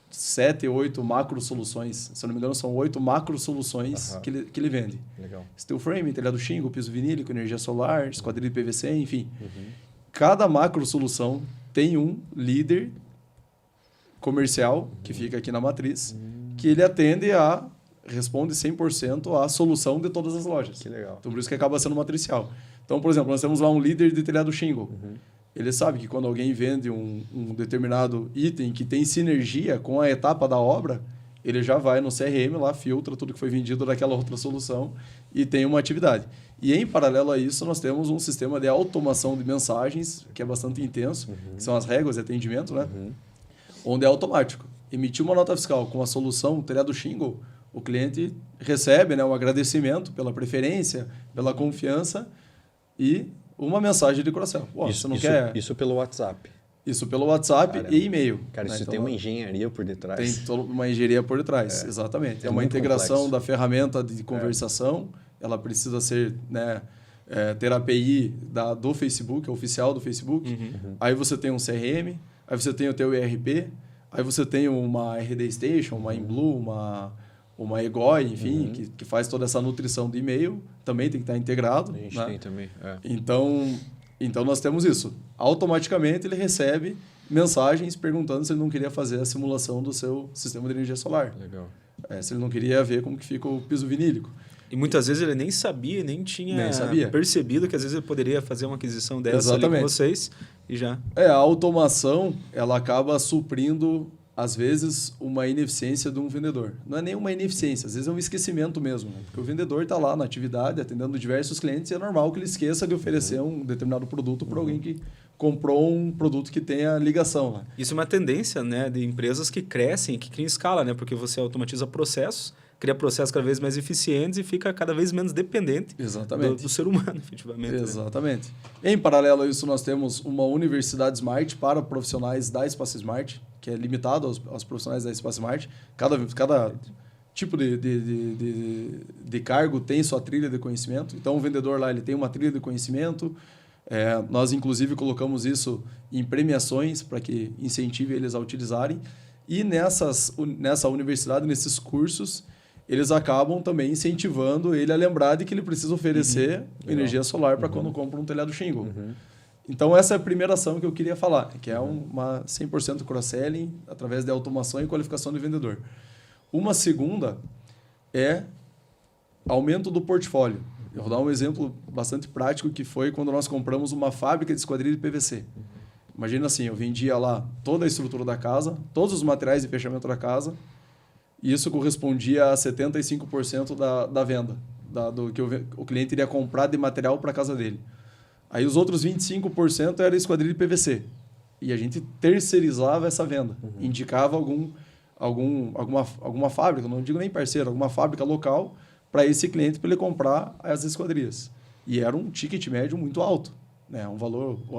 7, 8 macro soluções. Se eu não me engano, são 8 macro soluções que ele vende. Legal. Steel frame, telhado shingle, piso vinílico, energia solar, esquadrilha de PVC, enfim. Cada macro solução tem um líder comercial, que fica aqui na matriz, que ele responde 100% à solução de todas as lojas. Que legal. Então, por isso que acaba sendo matricial. Então, por exemplo, nós temos lá um líder de telhado shingle. Ele sabe que quando alguém vende um determinado item que tem sinergia com a etapa da obra, ele já vai no CRM lá, filtra tudo que foi vendido daquela outra solução e tem uma atividade. E em paralelo a isso, nós temos um sistema de automação de mensagens, que é bastante intenso, que são as réguas de atendimento, né? Onde é automático. Emitiu uma nota fiscal com a solução telhado shingle, o cliente recebe, né, um agradecimento pela preferência, pela confiança e uma mensagem de cross-sell. Isso pelo WhatsApp. Isso pelo WhatsApp Caramba. e e-mail. Cara, né? isso Então, tem uma engenharia por detrás. tem toda uma engenharia por detrás, exatamente. É uma muito integração complexo. da ferramenta de conversação, ela precisa ser, né, ter a API do Facebook, oficial do Facebook. Aí você tem um CRM, aí você tem o teu ERP, aí você tem uma RD Station, uma Inblue, uma EGOI, enfim, que faz toda essa nutrição de e-mail, também tem que estar integrado. A gente né? tem também. Então nós temos isso. Automaticamente ele recebe mensagens perguntando se ele não queria fazer a simulação do seu sistema de energia solar. Legal. Se ele não queria ver como que fica o piso vinílico. E muitas vezes ele nem sabia, nem tinha percebido que às vezes ele poderia fazer uma aquisição dessa ali com vocês e já. A automação, ela acaba suprindo, às vezes, uma ineficiência de um vendedor. Não é nem uma ineficiência, às vezes é um esquecimento mesmo. Né? Porque o vendedor está lá na atividade, atendendo diversos clientes, e é normal que ele esqueça de oferecer um determinado produto para alguém que comprou um produto que tenha ligação. Né? Isso é uma tendência, né, de empresas que crescem, que criam escala, né? Porque você automatiza processos, cria processos cada vez mais eficientes e fica cada vez menos dependente do ser humano, efetivamente. Exatamente. Né? Em paralelo a isso, nós temos uma universidade Smart para profissionais da Espaço Smart, que é limitado aos profissionais da Espaço Smart. Cada tipo de cargo tem sua trilha de conhecimento. Então, o vendedor lá ele tem uma trilha de conhecimento. Nós, inclusive, colocamos isso em premiações para que incentive eles a utilizarem. E nessa universidade, nesses cursos, eles acabam também incentivando ele a lembrar de que ele precisa oferecer energia solar para quando compra um telhado shingle. Então, essa é a primeira ação que eu queria falar, que é uma 100% cross-selling através de automação e qualificação de vendedor. Uma segunda é aumento do portfólio. Eu vou dar um exemplo bastante prático, que foi quando nós compramos uma fábrica de esquadrilha de PVC. Imagina assim, eu vendia lá toda a estrutura da casa, todos os materiais de fechamento da casa, e isso correspondia a 75% da venda, do que o cliente iria comprar de material para a casa dele. Aí os outros 25% era esquadrilha de PVC. E a gente terceirizava essa venda. Indicava alguma fábrica, não digo nem parceiro, alguma fábrica local para esse cliente para ele comprar as esquadrias. E era um ticket médio muito alto. Né?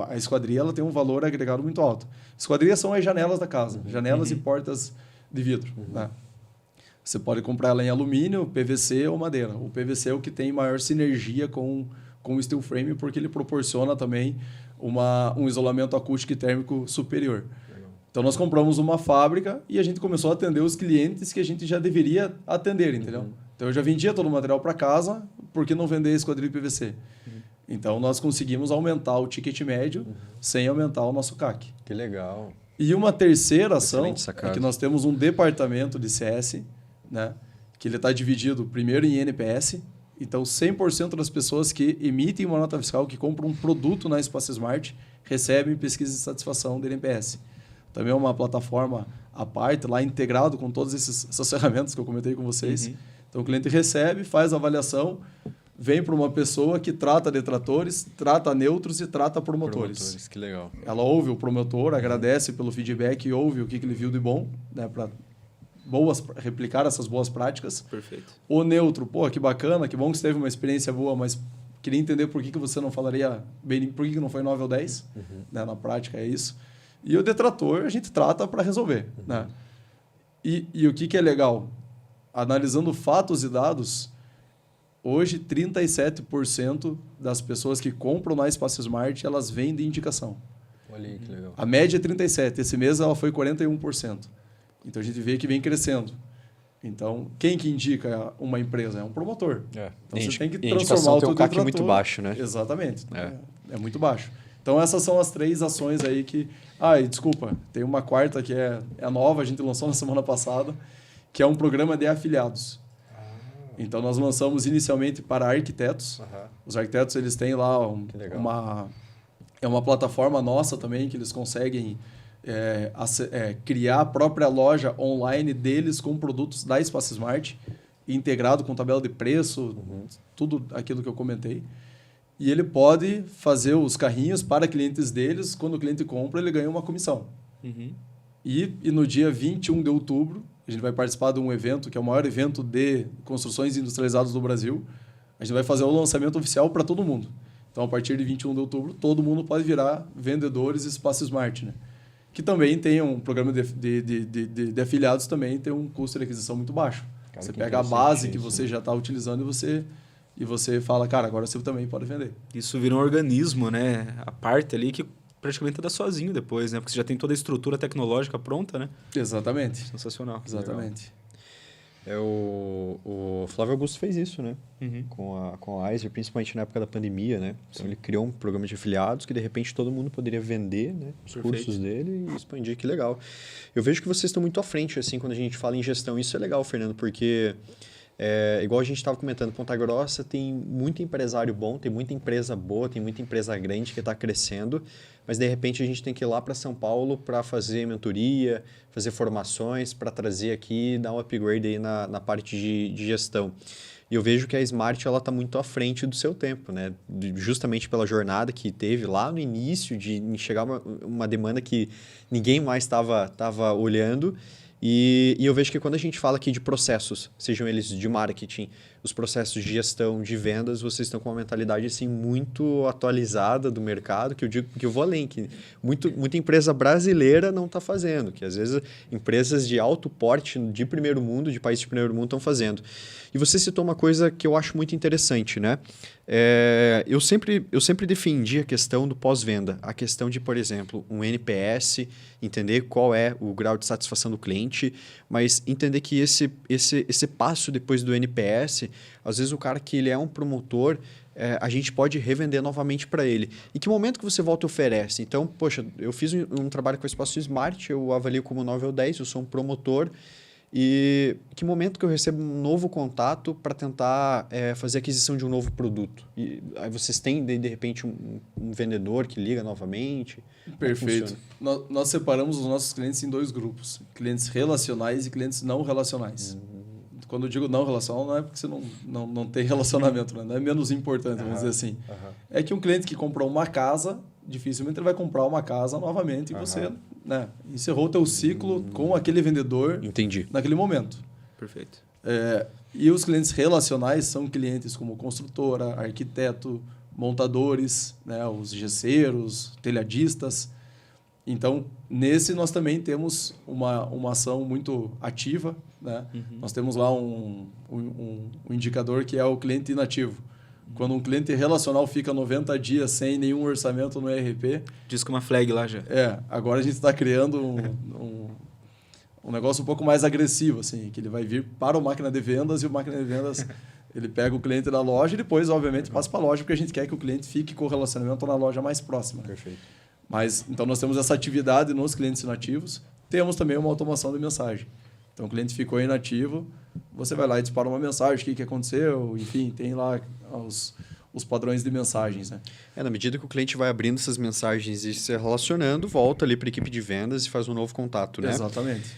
A esquadria ela tem um valor agregado muito alto. Esquadrias são as janelas da casa, janelas e portas de vidro. Né? Você pode comprar ela em alumínio, PVC ou madeira. O PVC é o que tem maior sinergia com o steel frame, porque ele proporciona também um isolamento acústico e térmico superior. Legal. Então, nós compramos uma fábrica e a gente começou a atender os clientes que a gente já deveria atender, entendeu? Então, eu já vendia todo o material para casa, por que não vender esquadrilha PVC? Então, nós conseguimos aumentar o ticket médio sem aumentar o nosso CAC. Que legal. E uma terceira ação é que nós temos um departamento de CS, né, que ele está dividido primeiro em NPS. Então, 100% das pessoas que emitem uma nota fiscal, que compram um produto na Espaço Smart, recebem pesquisa de satisfação do NPS. Também é uma plataforma à parte, lá integrado com todas essas ferramentas que eu comentei com vocês. Então, o cliente recebe, faz a avaliação, vem para uma pessoa que trata detratores, trata neutros e trata promotores. Que legal. Ela ouve o promotor, agradece pelo feedback, ouve o que ele viu de bom, né, para replicar essas boas práticas. Perfeito. O neutro, pô, que bacana, que bom que você teve uma experiência boa, mas queria entender por que você não falaria bem, por que não foi 9 ou 10, né? Na prática é isso. E o detrator a gente trata para resolver, né? E o que é legal? Analisando fatos e dados, hoje 37% das pessoas que compram na Espaço Smart, elas vêm de indicação. Olha aí, que legal. A média é 37%, esse mês ela foi 41%. Então, a gente vê que vem crescendo. Então, quem que indica uma empresa? É um promotor. Então, você tem que transformar o teu CAC muito baixo, né? Exatamente. É muito baixo. Então, essas são as 3 ações aí que... e desculpa, tem uma quarta que é nova, a gente lançou na semana passada, que é um programa de afiliados. Então, nós lançamos inicialmente para arquitetos. Os arquitetos, eles têm lá uma plataforma nossa também, que eles conseguem... criar a própria loja online deles com produtos da Espaço Smart, integrado com tabela de preço, tudo aquilo que eu comentei. E ele pode fazer os carrinhos para clientes deles. Quando o cliente compra, ele ganha uma comissão. E no dia 21 de outubro, a gente vai participar de um evento, que é o maior evento de construções industrializadas do Brasil. A gente vai fazer o lançamento oficial para todo mundo. Então, a partir de 21 de outubro, todo mundo pode virar vendedores Espaço Smart, né? que também tem um programa de afiliados, também tem um custo de aquisição muito baixo. Cara, você que pega a base interessante que isso, você né? já está utilizando e você fala, cara, agora você também pode vender. Isso vira um organismo, né? A parte ali que praticamente anda sozinho depois, né? Porque você já tem toda a estrutura tecnológica pronta, né? Exatamente. Sensacional. Exatamente. O Flávio Augusto fez isso, né? Uhum. Com a Iser, principalmente na época da pandemia, né? Então ele criou um programa de afiliados que de repente todo mundo poderia vender, né? Os Perfeito. cursos dele e expandir, que legal. Eu vejo que vocês estão muito à frente, assim, quando a gente fala em gestão. Isso é legal, Fernando, porque igual a gente estava comentando, Ponta Grossa tem muito empresário bom, tem muita empresa boa, tem muita empresa grande que está crescendo, mas de repente a gente tem que ir lá para São Paulo para fazer mentoria, fazer formações, para trazer aqui e dar um upgrade aí na parte de gestão. E eu vejo que a Smart ela está muito à frente do seu tempo, né? Justamente pela jornada que teve lá no início de chegar uma demanda que ninguém mais estava olhando. E eu vejo que quando a gente fala aqui de processos, sejam eles de marketing, os processos de gestão, de vendas, vocês estão com uma mentalidade assim, muito atualizada do mercado, que eu digo que eu vou além, que muita empresa brasileira não está fazendo, que às vezes empresas de alto porte, de primeiro mundo, de países de primeiro mundo, estão fazendo. E você citou uma coisa que eu acho muito interessante, né? Eu sempre defendi a questão do pós-venda, a questão de, por exemplo, um NPS, entender qual é o grau de satisfação do cliente, mas entender que esse passo depois do NPS, às vezes o cara que ele é um promotor, a gente pode revender novamente para ele. Em que momento que você volta e oferece? Então, poxa, eu fiz um trabalho com o Espaço Smart, eu avalio como 9 ou 10, eu sou um promotor. E que momento que eu recebo um novo contato para tentar fazer aquisição de um novo produto? E aí vocês têm, de repente, um vendedor que liga novamente? Perfeito. Nós separamos os nossos clientes em 2 grupos. Clientes relacionais e clientes não relacionais. Quando eu digo não relacional, não é porque você não tem relacionamento, né? Não é menos importante, vamos dizer assim. É que um cliente que comprou uma casa, dificilmente ele vai comprar uma casa novamente e você encerrou o teu ciclo com aquele vendedor. Entendi. Naquele momento. Perfeito. E os clientes relacionais são clientes como construtora, arquiteto, montadores, né? Os gesseiros, telhadistas. Então, nesse nós também temos uma ação muito ativa, né? Nós temos lá um indicador que é o cliente inativo. Quando um cliente relacional fica 90 dias sem nenhum orçamento no ERP... Diz que uma flag lá já. Agora a gente está criando um negócio um pouco mais agressivo, assim, que ele vai vir para o máquina de vendas e o máquina de vendas ele pega o cliente da loja e depois, obviamente, passa para a loja, porque a gente quer que o cliente fique com o relacionamento na loja mais próxima. Perfeito. Mas, então, nós temos essa atividade nos clientes inativos. Temos também uma automação de mensagem. Então, o cliente ficou inativo, você vai lá e dispara uma mensagem, o que aconteceu, enfim, tem lá os padrões de mensagens, né? Na medida que o cliente vai abrindo essas mensagens e se relacionando, volta ali para a equipe de vendas e faz um novo contato, né? Exatamente.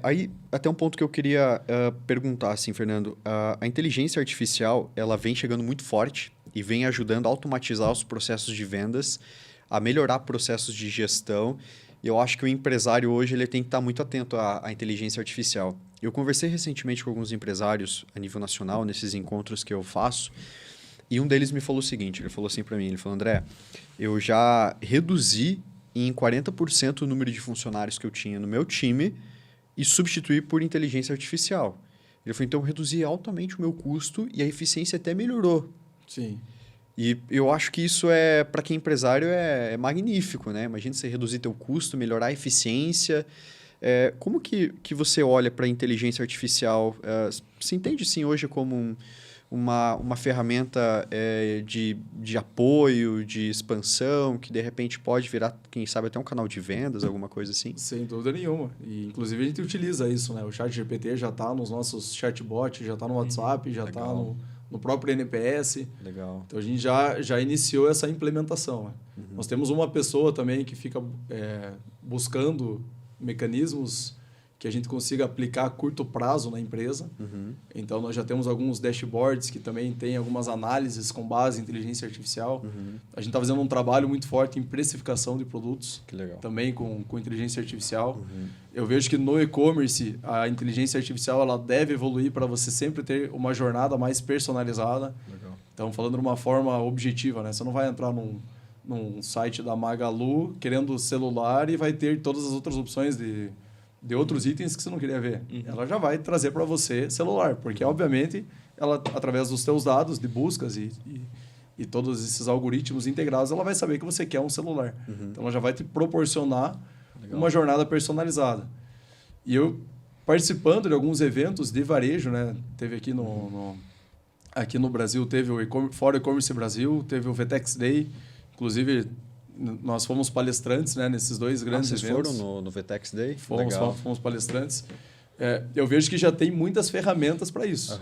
Aí, até um ponto que eu queria perguntar, assim, Fernando. A inteligência artificial, ela vem chegando muito forte e vem ajudando a automatizar os processos de vendas, a melhorar processos de gestão. E eu acho que o empresário hoje ele tem que estar muito atento à inteligência artificial. Eu conversei recentemente com alguns empresários a nível nacional, nesses encontros que eu faço, e um deles me falou o seguinte, ele falou assim para mim, ele falou, André, eu já reduzi em 40% o número de funcionários que eu tinha no meu time e substituí por inteligência artificial. Ele falou, então eu reduzi altamente o meu custo e a eficiência até melhorou. Sim. E eu acho que isso para quem é empresário é magnífico, né? Imagina você reduzir teu custo, melhorar a eficiência. Como que você olha para a inteligência artificial? Você entende, sim, hoje como uma ferramenta de apoio, de expansão, que de repente pode virar, quem sabe, até um canal de vendas, alguma coisa assim? Sem dúvida nenhuma. E, inclusive, a gente utiliza isso, né? O ChatGPT já está nos nossos chatbots, já está no WhatsApp, já está no próprio NPS. Legal. Então, a gente já iniciou essa implementação. Né? Nós temos uma pessoa também que fica buscando mecanismos que a gente consiga aplicar a curto prazo na empresa. Então, nós já temos alguns dashboards que também têm algumas análises com base em inteligência artificial. A gente está fazendo um trabalho muito forte em precificação de produtos. Que legal. Também com inteligência artificial. Eu vejo que no e-commerce, a inteligência artificial ela deve evoluir para você sempre ter uma jornada mais personalizada. Legal. Então, falando de uma forma objetiva, né? Você não vai entrar num num site da Magalu querendo celular e vai ter todas as outras opções de outros itens que você não queria ver. Ela já vai trazer para você celular, porque, obviamente, ela, através dos seus dados de buscas e todos esses algoritmos integrados, ela vai saber que você quer um celular. Então, ela já vai te proporcionar uma jornada personalizada. E eu, participando de alguns eventos de varejo, né? Teve aqui aqui no Brasil, teve o Fórum E-Commerce Brasil, teve o VTEX Day. Inclusive, nós fomos palestrantes, né, nesses dois grandes vocês eventos. Foram no VTEX Day? Fomos palestrantes. Eu vejo que já tem muitas ferramentas para isso.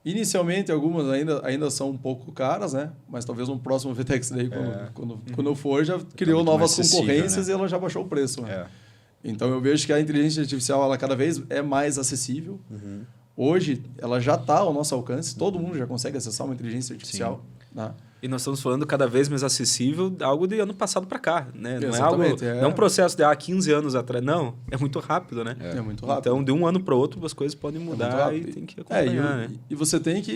Inicialmente, algumas ainda são um pouco caras, né? Mas talvez no próximo VTEX Day, quando eu for, já criou novas concorrências, né? E ela já baixou o preço. Né? Então, eu vejo que a inteligência artificial ela cada vez é mais acessível. Hoje, ela já está ao nosso alcance. Todo mundo já consegue acessar uma inteligência artificial. Né? E nós estamos falando cada vez mais acessível, algo de ano passado para cá, né? Não Exatamente, é algo, não é um processo de 15 anos atrás, não. É muito rápido, né? É muito rápido. Então, de um ano para o outro, as coisas podem mudar e tem que acompanhar, né? E você tem que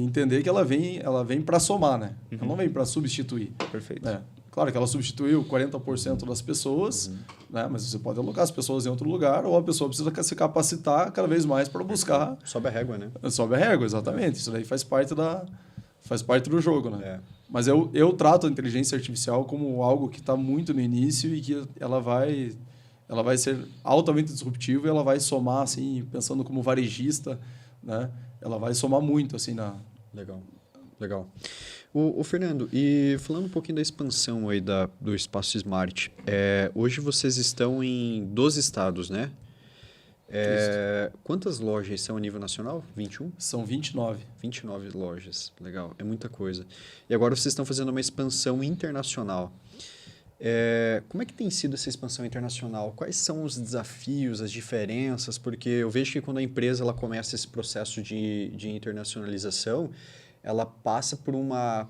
entender que ela vem para somar, né? Ela não vem para substituir. Perfeito. Né? Claro que ela substituiu 40% das pessoas, né? Mas você pode alocar as pessoas em outro lugar ou a pessoa precisa se capacitar cada vez mais para buscar... Sobe a régua, né? Sobe a régua, exatamente. Isso daí faz parte do jogo, né? Mas eu trato a inteligência artificial como algo que está muito no início e que ela vai ser altamente disruptiva e ela vai somar, assim, pensando como varejista, né? Ela vai somar muito, assim, Legal. O Fernando, e falando um pouquinho da expansão aí do Espaço Smart, hoje vocês estão em 12 estados, né? Quantas lojas são a nível nacional? 21? São 29. 29 lojas, legal, é muita coisa. E agora vocês estão fazendo uma expansão internacional. Como é que tem sido essa expansão internacional? Quais são os desafios, as diferenças? Porque eu vejo que quando a empresa ela começa esse processo de internacionalização, ela passa por uma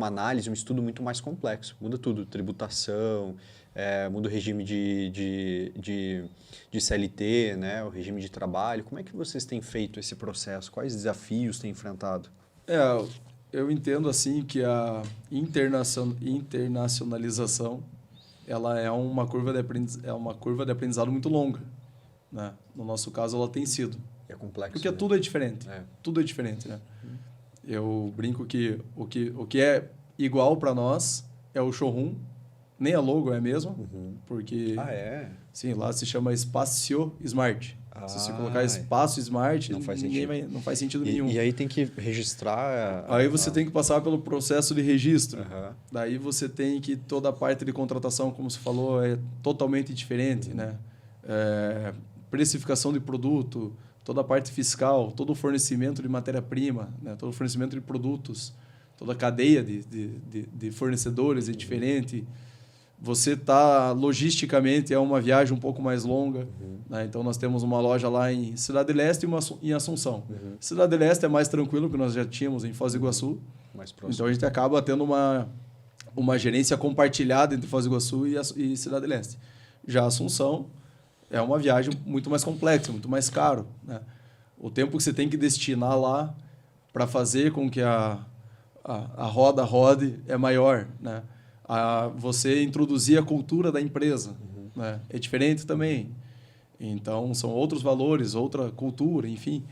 análise, um estudo muito mais complexo. Muda tudo, tributação, muda o regime de CLT, né? O regime de trabalho. Como é que vocês têm feito esse processo? Quais desafios têm enfrentado? Eu entendo assim que a internacionalização ela é uma curva de aprendizado muito longa. Né? No nosso caso, ela tem sido. É complexo. Porque né? tudo é diferente. Tudo é diferente. Né? Eu brinco que o que é igual para nós é o showroom. Nem a logo é a mesma, porque sim, lá se chama Espaço Smart. Se você colocar Espaço Smart, não faz sentido nenhum. E aí tem que registrar... Aí você tem que passar pelo processo de registro. Daí você tem que toda a parte de contratação, como você falou, é totalmente diferente. Né? Precificação de produto, toda a parte fiscal, todo o fornecimento de matéria-prima, né? Todo o fornecimento de produtos, toda a cadeia de fornecedores é diferente. Você logisticamente, é uma viagem um pouco mais longa. Né? Então, nós temos uma loja lá em Cidade Leste e uma em Assunção. Cidade Leste é mais tranquilo, porque nós já tínhamos em Foz do Iguaçu. Mais próximo. Então, a gente acaba tendo uma gerência compartilhada entre Foz do Iguaçu e Cidade Leste. Já Assunção é uma viagem muito mais complexa, muito mais caro. Né? O tempo que você tem que destinar lá para fazer com que a roda rode é maior, né? Você introduzir a cultura da empresa, né? É diferente também. Então, são outros valores, outra cultura, enfim.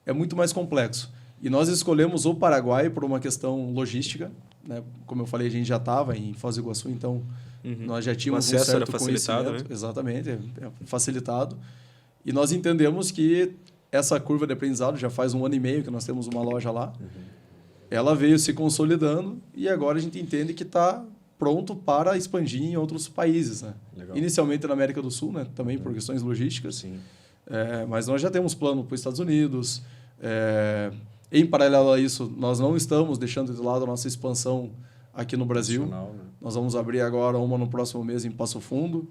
É muito mais complexo. E nós escolhemos o Paraguai por uma questão logística. Né? Como eu falei, a gente já estava em Foz do Iguaçu, então nós já tínhamos um certo conhecimento. Né? Exatamente, é facilitado. E nós entendemos que essa curva de aprendizado, já faz 1 ano e meio que nós temos uma loja lá, ela veio se consolidando e agora a gente entende que está pronto para expandir em outros países. Né? Inicialmente na América do Sul, né? Também por questões logísticas. Sim. Mas nós já temos plano para os Estados Unidos. Em paralelo a isso, nós não estamos deixando de lado a nossa expansão aqui no Brasil. Né? Nós vamos abrir agora uma no próximo mês em Passo Fundo.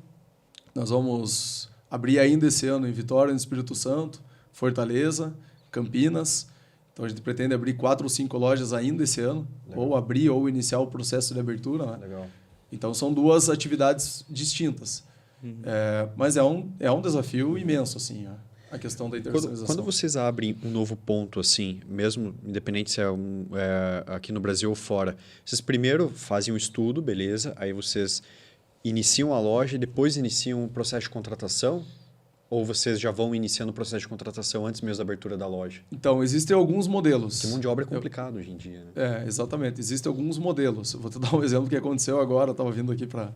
Nós vamos abrir ainda esse ano em Vitória, no Espírito Santo, Fortaleza, Campinas. Então, a gente pretende abrir 4 ou 5 lojas ainda esse ano. Legal. Ou abrir ou iniciar o processo de abertura. Né? Legal. Então, são 2 atividades distintas. Mas é um desafio imenso, assim. a questão da internacionalização. Quando vocês abrem um novo ponto assim, mesmo independente se é aqui no Brasil ou fora, vocês primeiro fazem um estudo, beleza? Aí vocês iniciam a loja e depois iniciam o processo de contratação? Ou vocês já vão iniciando o processo de contratação antes mesmo da abertura da loja? Então, existem alguns modelos. Porque mão de obra é complicado hoje em dia, né? Exatamente. Existem alguns modelos. Eu vou te dar um exemplo que aconteceu agora. Eu estava vindo aqui para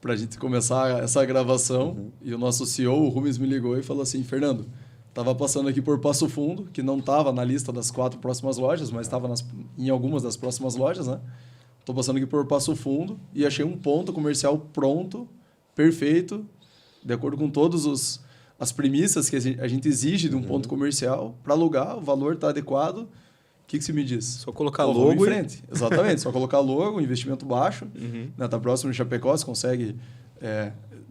a gente começar essa gravação e o nosso CEO, o Rubens, me ligou e falou assim, Fernando, estava passando aqui por Passo Fundo, que não estava na lista das 4 próximas lojas, mas estava em algumas das próximas lojas, né? Estou passando aqui por Passo Fundo e achei um ponto comercial pronto, perfeito, de acordo com todas as premissas que a gente exige de um ponto comercial para alugar, o valor está adequado. O que se me diz? Só colocar Vamos logo em frente. Exatamente, só colocar logo, investimento baixo. Né, tá próximo de Chapecó, você consegue,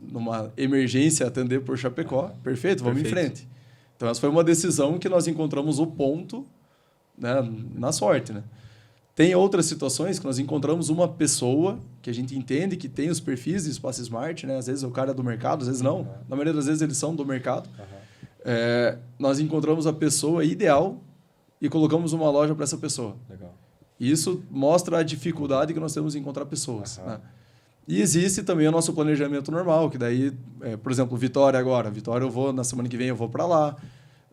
numa emergência, atender por Chapecó. Perfeito, vamos em frente. Então, essa foi uma decisão que nós encontramos o ponto, né, na sorte, né? Tem outras situações que nós encontramos uma pessoa que a gente entende que tem os perfis de Espaço Smart, né? Às vezes o cara é do mercado, às vezes não. Na maioria das vezes eles são do mercado. Nós encontramos a pessoa ideal e colocamos uma loja para essa pessoa. Legal. E isso mostra a dificuldade que nós temos em encontrar pessoas. Né? E existe também o nosso planejamento normal, que daí, por exemplo, Vitória agora. Vitória na semana que vem eu vou para lá.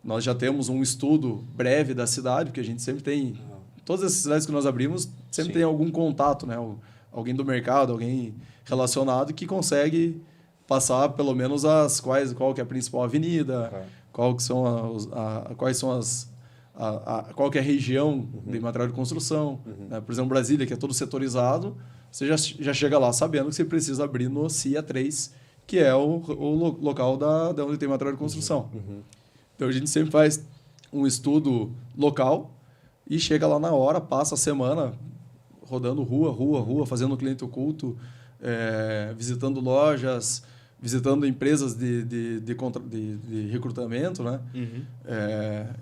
Nós já temos um estudo breve da cidade, porque a gente sempre tem... Todas as cidades que nós abrimos, sempre tem algum contato, né? Alguém do mercado, alguém relacionado que consegue passar pelo menos qual que é a principal avenida, qual que é a região de material de construção. Né? Por exemplo, Brasília, que é todo setorizado, você já chega lá sabendo que você precisa abrir no CIA 3, que é o local de onde tem material de construção. Então, a gente sempre faz um estudo local e chega lá na hora, passa a semana rodando rua, fazendo cliente oculto, visitando lojas, visitando empresas de recrutamento, né?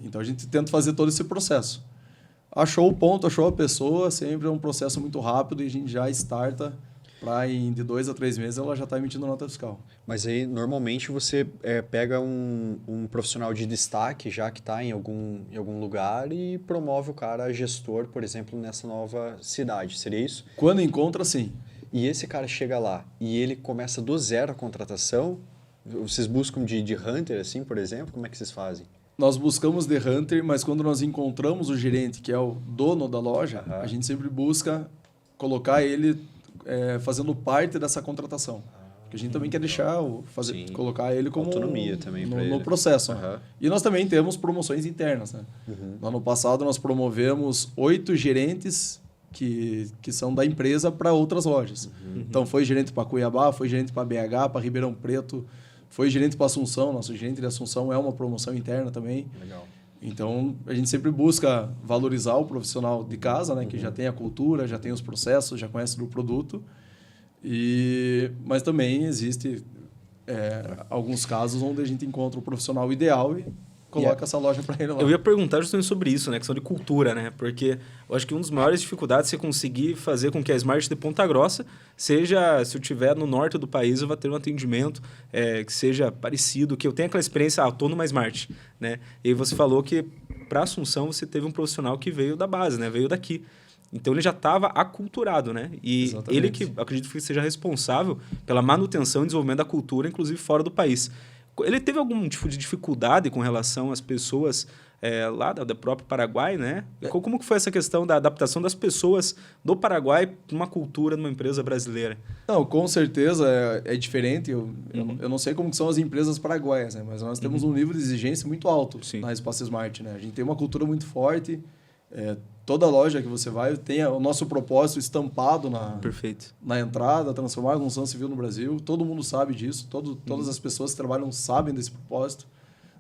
Então, a gente tenta fazer todo esse processo. Achou o ponto, achou a pessoa, sempre é um processo muito rápido e a gente já starta para de 2 a 3 meses ela já está emitindo nota fiscal. Mas aí, normalmente, você pega um profissional de destaque, já que está em algum lugar, e promove o cara a gestor, por exemplo, nessa nova cidade. Seria isso? Quando encontra, sim. E esse cara chega lá e ele começa do zero a contratação? Vocês buscam de hunter, assim, por exemplo? Como é que vocês fazem? Nós buscamos de hunter, mas quando nós encontramos o gerente, que é o dono da loja, a gente sempre busca colocar ele fazendo parte dessa contratação. Porque a gente também quer deixar, colocar ele como autonomia também no processo. Né? E nós também temos promoções internas. Né? No ano passado, nós promovemos 8 gerentes que são da empresa para outras lojas. Então, foi gerente para Cuiabá, foi gerente para BH, para Ribeirão Preto, foi gerente para Assunção. Nosso gerente de Assunção é uma promoção interna também. Legal. Então, a gente sempre busca valorizar o profissional de casa, né, que já tem a cultura, já tem os processos, já conhece do produto. Mas também existe alguns casos onde a gente encontra o profissional ideal e coloca essa loja para ele lá. Eu ia perguntar justamente sobre isso, né? Questão de cultura, né? Porque eu acho que uma das maiores dificuldades é você conseguir fazer com que a Smart de Ponta Grossa seja, se eu estiver no norte do país, eu vou ter um atendimento que seja parecido, que eu tenha aquela experiência, eu estou numa Smart, né? E aí você falou que para Assunção você teve um profissional que veio da base, né? Veio daqui. Então, ele já estava aculturado, né? E exatamente. Ele que, acredito que seja responsável pela manutenção e desenvolvimento da cultura, inclusive fora do país. Ele teve algum tipo de dificuldade com relação às pessoas lá do próprio Paraguai, né? Como que foi essa questão da adaptação das pessoas do Paraguai para uma cultura numa empresa brasileira? Não, com certeza é diferente. Eu não sei como são as empresas paraguaias, né? Mas nós temos um nível de exigência muito alto na Espaço Smart, né? A gente tem uma cultura muito forte. Toda loja que você vai tem o nosso propósito estampado na entrada, transformar a construção civil no Brasil. Todo mundo sabe disso, todas as pessoas que trabalham sabem desse propósito.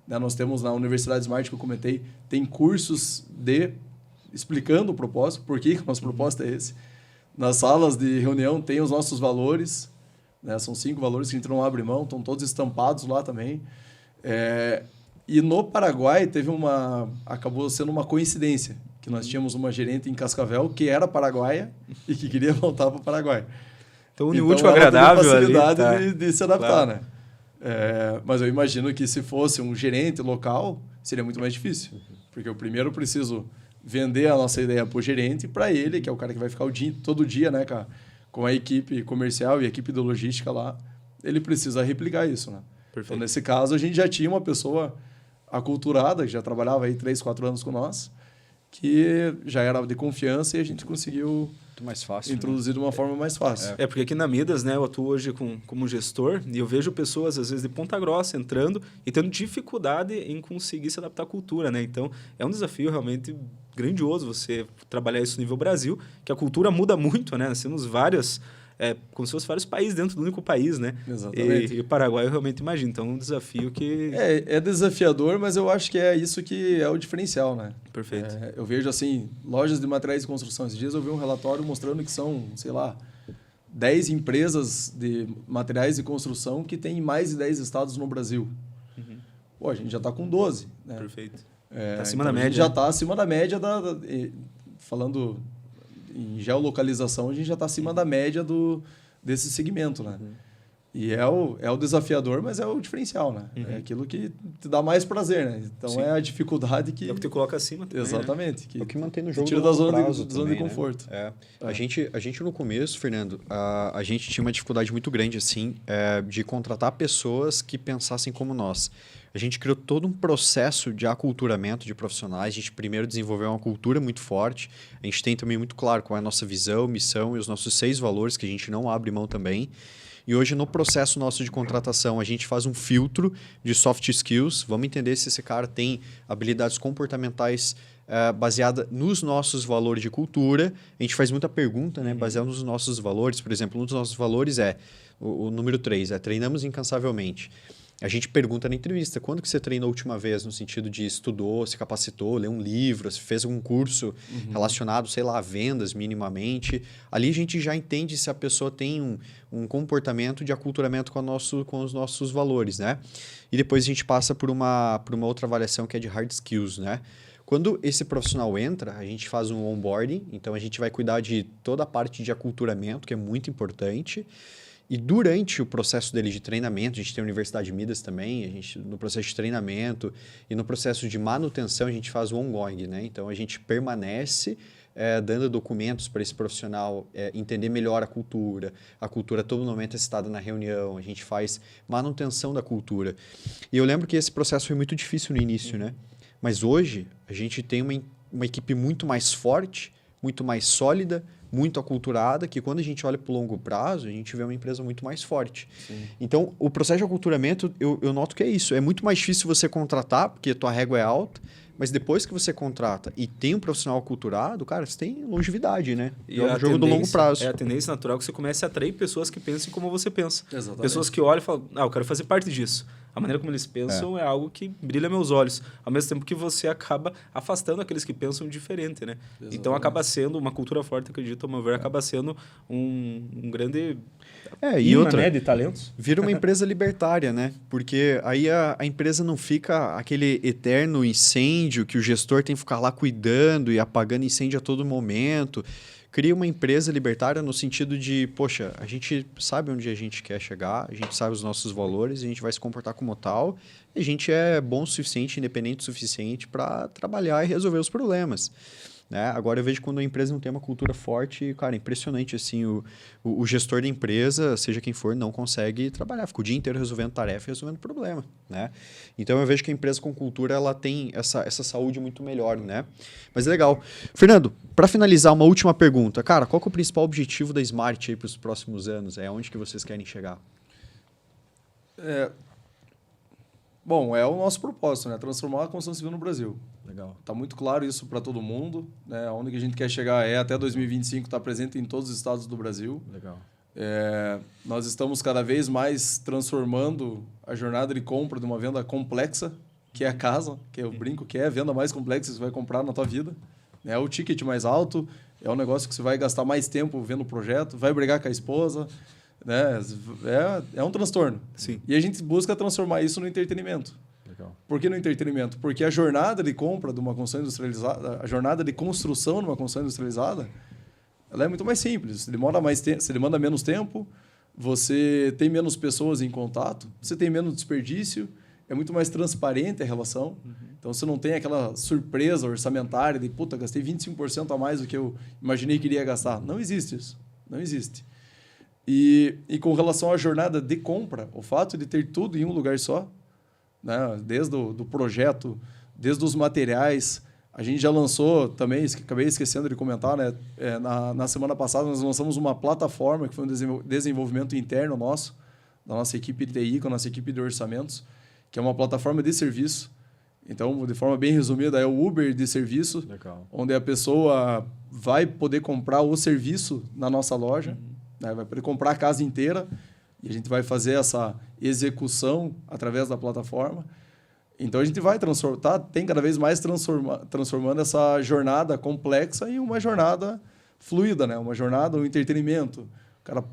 Né? Nós temos na Universidade Smart, que eu comentei, tem cursos explicando o propósito, por que o nosso propósito é esse. Nas salas de reunião tem os nossos valores, né? São 5 valores que a gente não abre mão, estão todos estampados lá também. E no Paraguai acabou sendo uma coincidência, que nós tínhamos uma gerente em Cascavel que era paraguaia e que queria voltar para o Paraguai. Então, o útil agradável facilidade de se adaptar, claro. Né? Mas eu imagino que se fosse um gerente local, seria muito mais difícil. Porque eu primeiro preciso vender a nossa ideia para o gerente, para ele, que é o cara que vai ficar todo dia, né, com a equipe comercial e a equipe de logística lá, ele precisa replicar isso, né? Perfeito. Então, nesse caso, a gente já tinha uma pessoa aculturada, que já trabalhava aí 3, 4 anos com nós, que já era de confiança e a gente conseguiu Muito mais fácil, introduzir de uma forma mais fácil. Porque aqui na Midas, né, eu atuo hoje como gestor e eu vejo pessoas, às vezes, de Ponta Grossa entrando e tendo dificuldade em conseguir se adaptar à cultura, né? Então, é um desafio realmente grandioso você trabalhar isso no nível Brasil, que a cultura muda muito, né? Nós temos como se fosse vários países dentro do único país, né? Exatamente. E o Paraguai eu realmente imagino. Então, é um desafio que... É desafiador, mas eu acho que é isso que é o diferencial, né? Perfeito. Eu vejo, assim, lojas de materiais de construção. Esses dias eu vi um relatório mostrando que são, sei lá, 10 empresas de materiais de construção que tem em mais de 10 estados no Brasil. Pô, a gente já está com 12, né? Perfeito. Tá acima então da média. A gente já está acima da média falando em geolocalização, a gente já está acima da média desse segmento, né? E é o desafiador, mas é o diferencial, né? É aquilo que te dá mais prazer, né? Então, Sim. é a dificuldade que... É o que te coloca acima também, Exatamente. É o que mantém no jogo tira do da longo zona prazo de, zona também, de conforto. Né? A gente no começo, Fernando, a gente tinha uma dificuldade muito grande assim, de contratar pessoas que pensassem como nós. A gente criou todo um processo de aculturamento de profissionais. A gente primeiro desenvolveu uma cultura muito forte. A gente tem também muito claro qual é a nossa visão, missão e os nossos 6 valores que a gente não abre mão também. E hoje, no processo nosso de contratação, a gente faz um filtro de soft skills. Vamos entender se esse cara tem habilidades comportamentais baseada nos nossos valores de cultura. A gente faz muita pergunta, né? Baseada nos nossos valores. Por exemplo, um dos nossos valores o número 3, treinamos incansavelmente. A gente pergunta na entrevista, quando que você treinou a última vez, no sentido de estudou, se capacitou, leu um livro, se fez algum curso relacionado, sei lá, a vendas minimamente. Ali a gente já entende se a pessoa tem um comportamento de aculturamento com os nossos valores, né? E depois a gente passa por uma outra avaliação que é de hard skills, né? Quando esse profissional entra, a gente faz um onboarding, então a gente vai cuidar de toda a parte de aculturamento, que é muito importante. E durante o processo dele de treinamento, a gente tem a Universidade de Midas também, no processo de treinamento e no processo de manutenção, a gente faz o ongoing, né? Então, a gente permanece dando documentos para esse profissional entender melhor a cultura a todo momento é citada na reunião, a gente faz manutenção da cultura. E eu lembro que esse processo foi muito difícil no início, né? Mas hoje, a gente tem uma equipe muito mais forte, muito mais sólida, muito aculturada, que quando a gente olha para o longo prazo, a gente vê uma empresa muito mais forte. Sim. Então, o processo de aculturamento, eu noto que é isso. É muito mais difícil você contratar, porque a tua régua é alta, mas depois que você contrata e tem um profissional aculturado, cara, você tem longevidade, né? E é um jogo do longo prazo. É a tendência natural que você comece a atrair pessoas que pensem como você pensa. Exatamente. Pessoas que olham e falam, eu quero fazer parte disso. A maneira como eles pensam é algo que brilha meus olhos. Ao mesmo tempo que você acaba afastando aqueles que pensam diferente, né? Exatamente. Então, acaba sendo uma cultura forte, acredito, ao meu ver, acaba sendo um grande e outra, né, de talentos. Vira uma empresa libertária, né? Porque aí a empresa não fica aquele eterno incêndio que o gestor tem que ficar lá cuidando e apagando incêndio a todo momento. Cria uma empresa libertária no sentido de, poxa, a gente sabe onde a gente quer chegar, a gente sabe os nossos valores, a gente vai se comportar como tal, e a gente é bom o suficiente, independente o suficiente para trabalhar e resolver os problemas. Né? Agora eu vejo quando a empresa não tem uma cultura forte, cara, é impressionante, assim, o gestor da empresa, seja quem for, não consegue trabalhar, fica o dia inteiro resolvendo tarefa e resolvendo problema, né? Então eu vejo que a empresa com cultura, ela tem essa saúde muito melhor, né? Mas é legal. Fernando, para finalizar, uma última pergunta, cara, qual que é o principal objetivo da Smart aí para os próximos anos? Onde que vocês querem chegar? Bom, é o nosso propósito, né? Transformar a construção civil no Brasil. Legal. Está muito claro isso para todo mundo, né? Onde que a gente quer chegar até 2025 estar presente em todos os estados do Brasil. Legal. Nós estamos cada vez mais transformando a jornada de compra de uma venda complexa, que é a casa, que eu brinco que é a venda mais complexa que você vai comprar na tua vida. É o ticket mais alto, é um negócio que você vai gastar mais tempo vendo o projeto, vai brigar com a esposa, né? É um transtorno. Sim. E a gente busca transformar isso no entretenimento. Legal. Por que no entretenimento? Porque a jornada de compra de uma construção industrializada, a jornada de construção de uma construção industrializada, ela é muito mais simples. Você demanda menos tempo, você tem menos pessoas em contato, você tem menos desperdício, é muito mais transparente a relação. Então, você não tem aquela surpresa orçamentária de, puta, gastei 25% a mais do que eu imaginei que iria gastar. Não existe isso. Não existe. E com relação à jornada de compra, o fato de ter tudo em um lugar só, né? Desde do projeto, desde os materiais, a gente já lançou também, acabei esquecendo de comentar, né? Na semana passada nós lançamos uma plataforma que foi um desenvolvimento interno nosso, da nossa equipe de TI, com a nossa equipe de orçamentos, que é uma plataforma de serviço. Então, de forma bem resumida, é o Uber de serviço, Legal. Onde a pessoa vai poder comprar o serviço na nossa loja, né? Vai poder comprar a casa inteira e a gente vai fazer essa execução através da plataforma. Então, a gente vai tem cada vez mais transformando essa jornada complexa em uma jornada fluida, né? Uma jornada, um entretenimento. O cara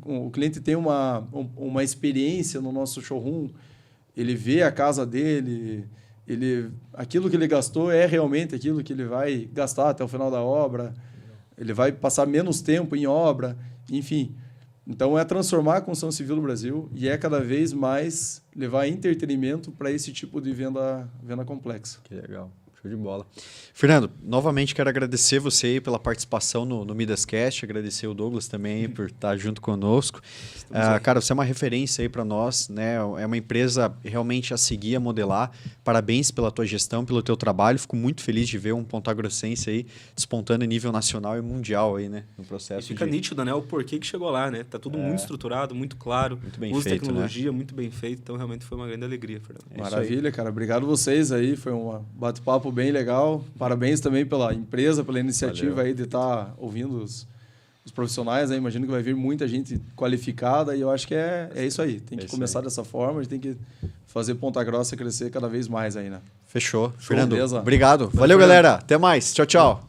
o cliente tem uma experiência no nosso showroom, ele vê a casa dele, aquilo que ele gastou é realmente aquilo que ele vai gastar até o final da obra, ele vai passar menos tempo em obra, enfim. Então, é transformar a construção civil do Brasil e é cada vez mais levar entretenimento para esse tipo de venda complexa. Que legal. Show de bola. Fernando, novamente quero agradecer você aí pela participação no Midascast, agradecer o Douglas também aí por estar junto conosco. Cara, você é uma referência aí para nós, né? É uma empresa realmente a seguir, a modelar. Parabéns pela tua gestão, pelo teu trabalho. Fico muito feliz de ver um pontagrossense aí despontando em nível nacional e mundial aí, né? No processo. E fica nítido, né? O porquê que chegou lá, né? Tá tudo muito estruturado, muito claro. Muito bem uso feito, tecnologia, né? muito bem feito. Então, realmente foi uma grande alegria, Fernando. Maravilha, cara. Obrigado vocês aí. Foi um bate-papo bem legal. Parabéns também pela empresa, pela iniciativa aí de estar ouvindo os profissionais. Aí. Imagino que vai vir muita gente qualificada e eu acho que é isso aí. Tem que começar dessa forma, a gente tem que fazer Ponta Grossa crescer cada vez mais aí, né? Fechou. Fernando, beleza. obrigado. Valeu, galera. Até mais. Tchau, tchau.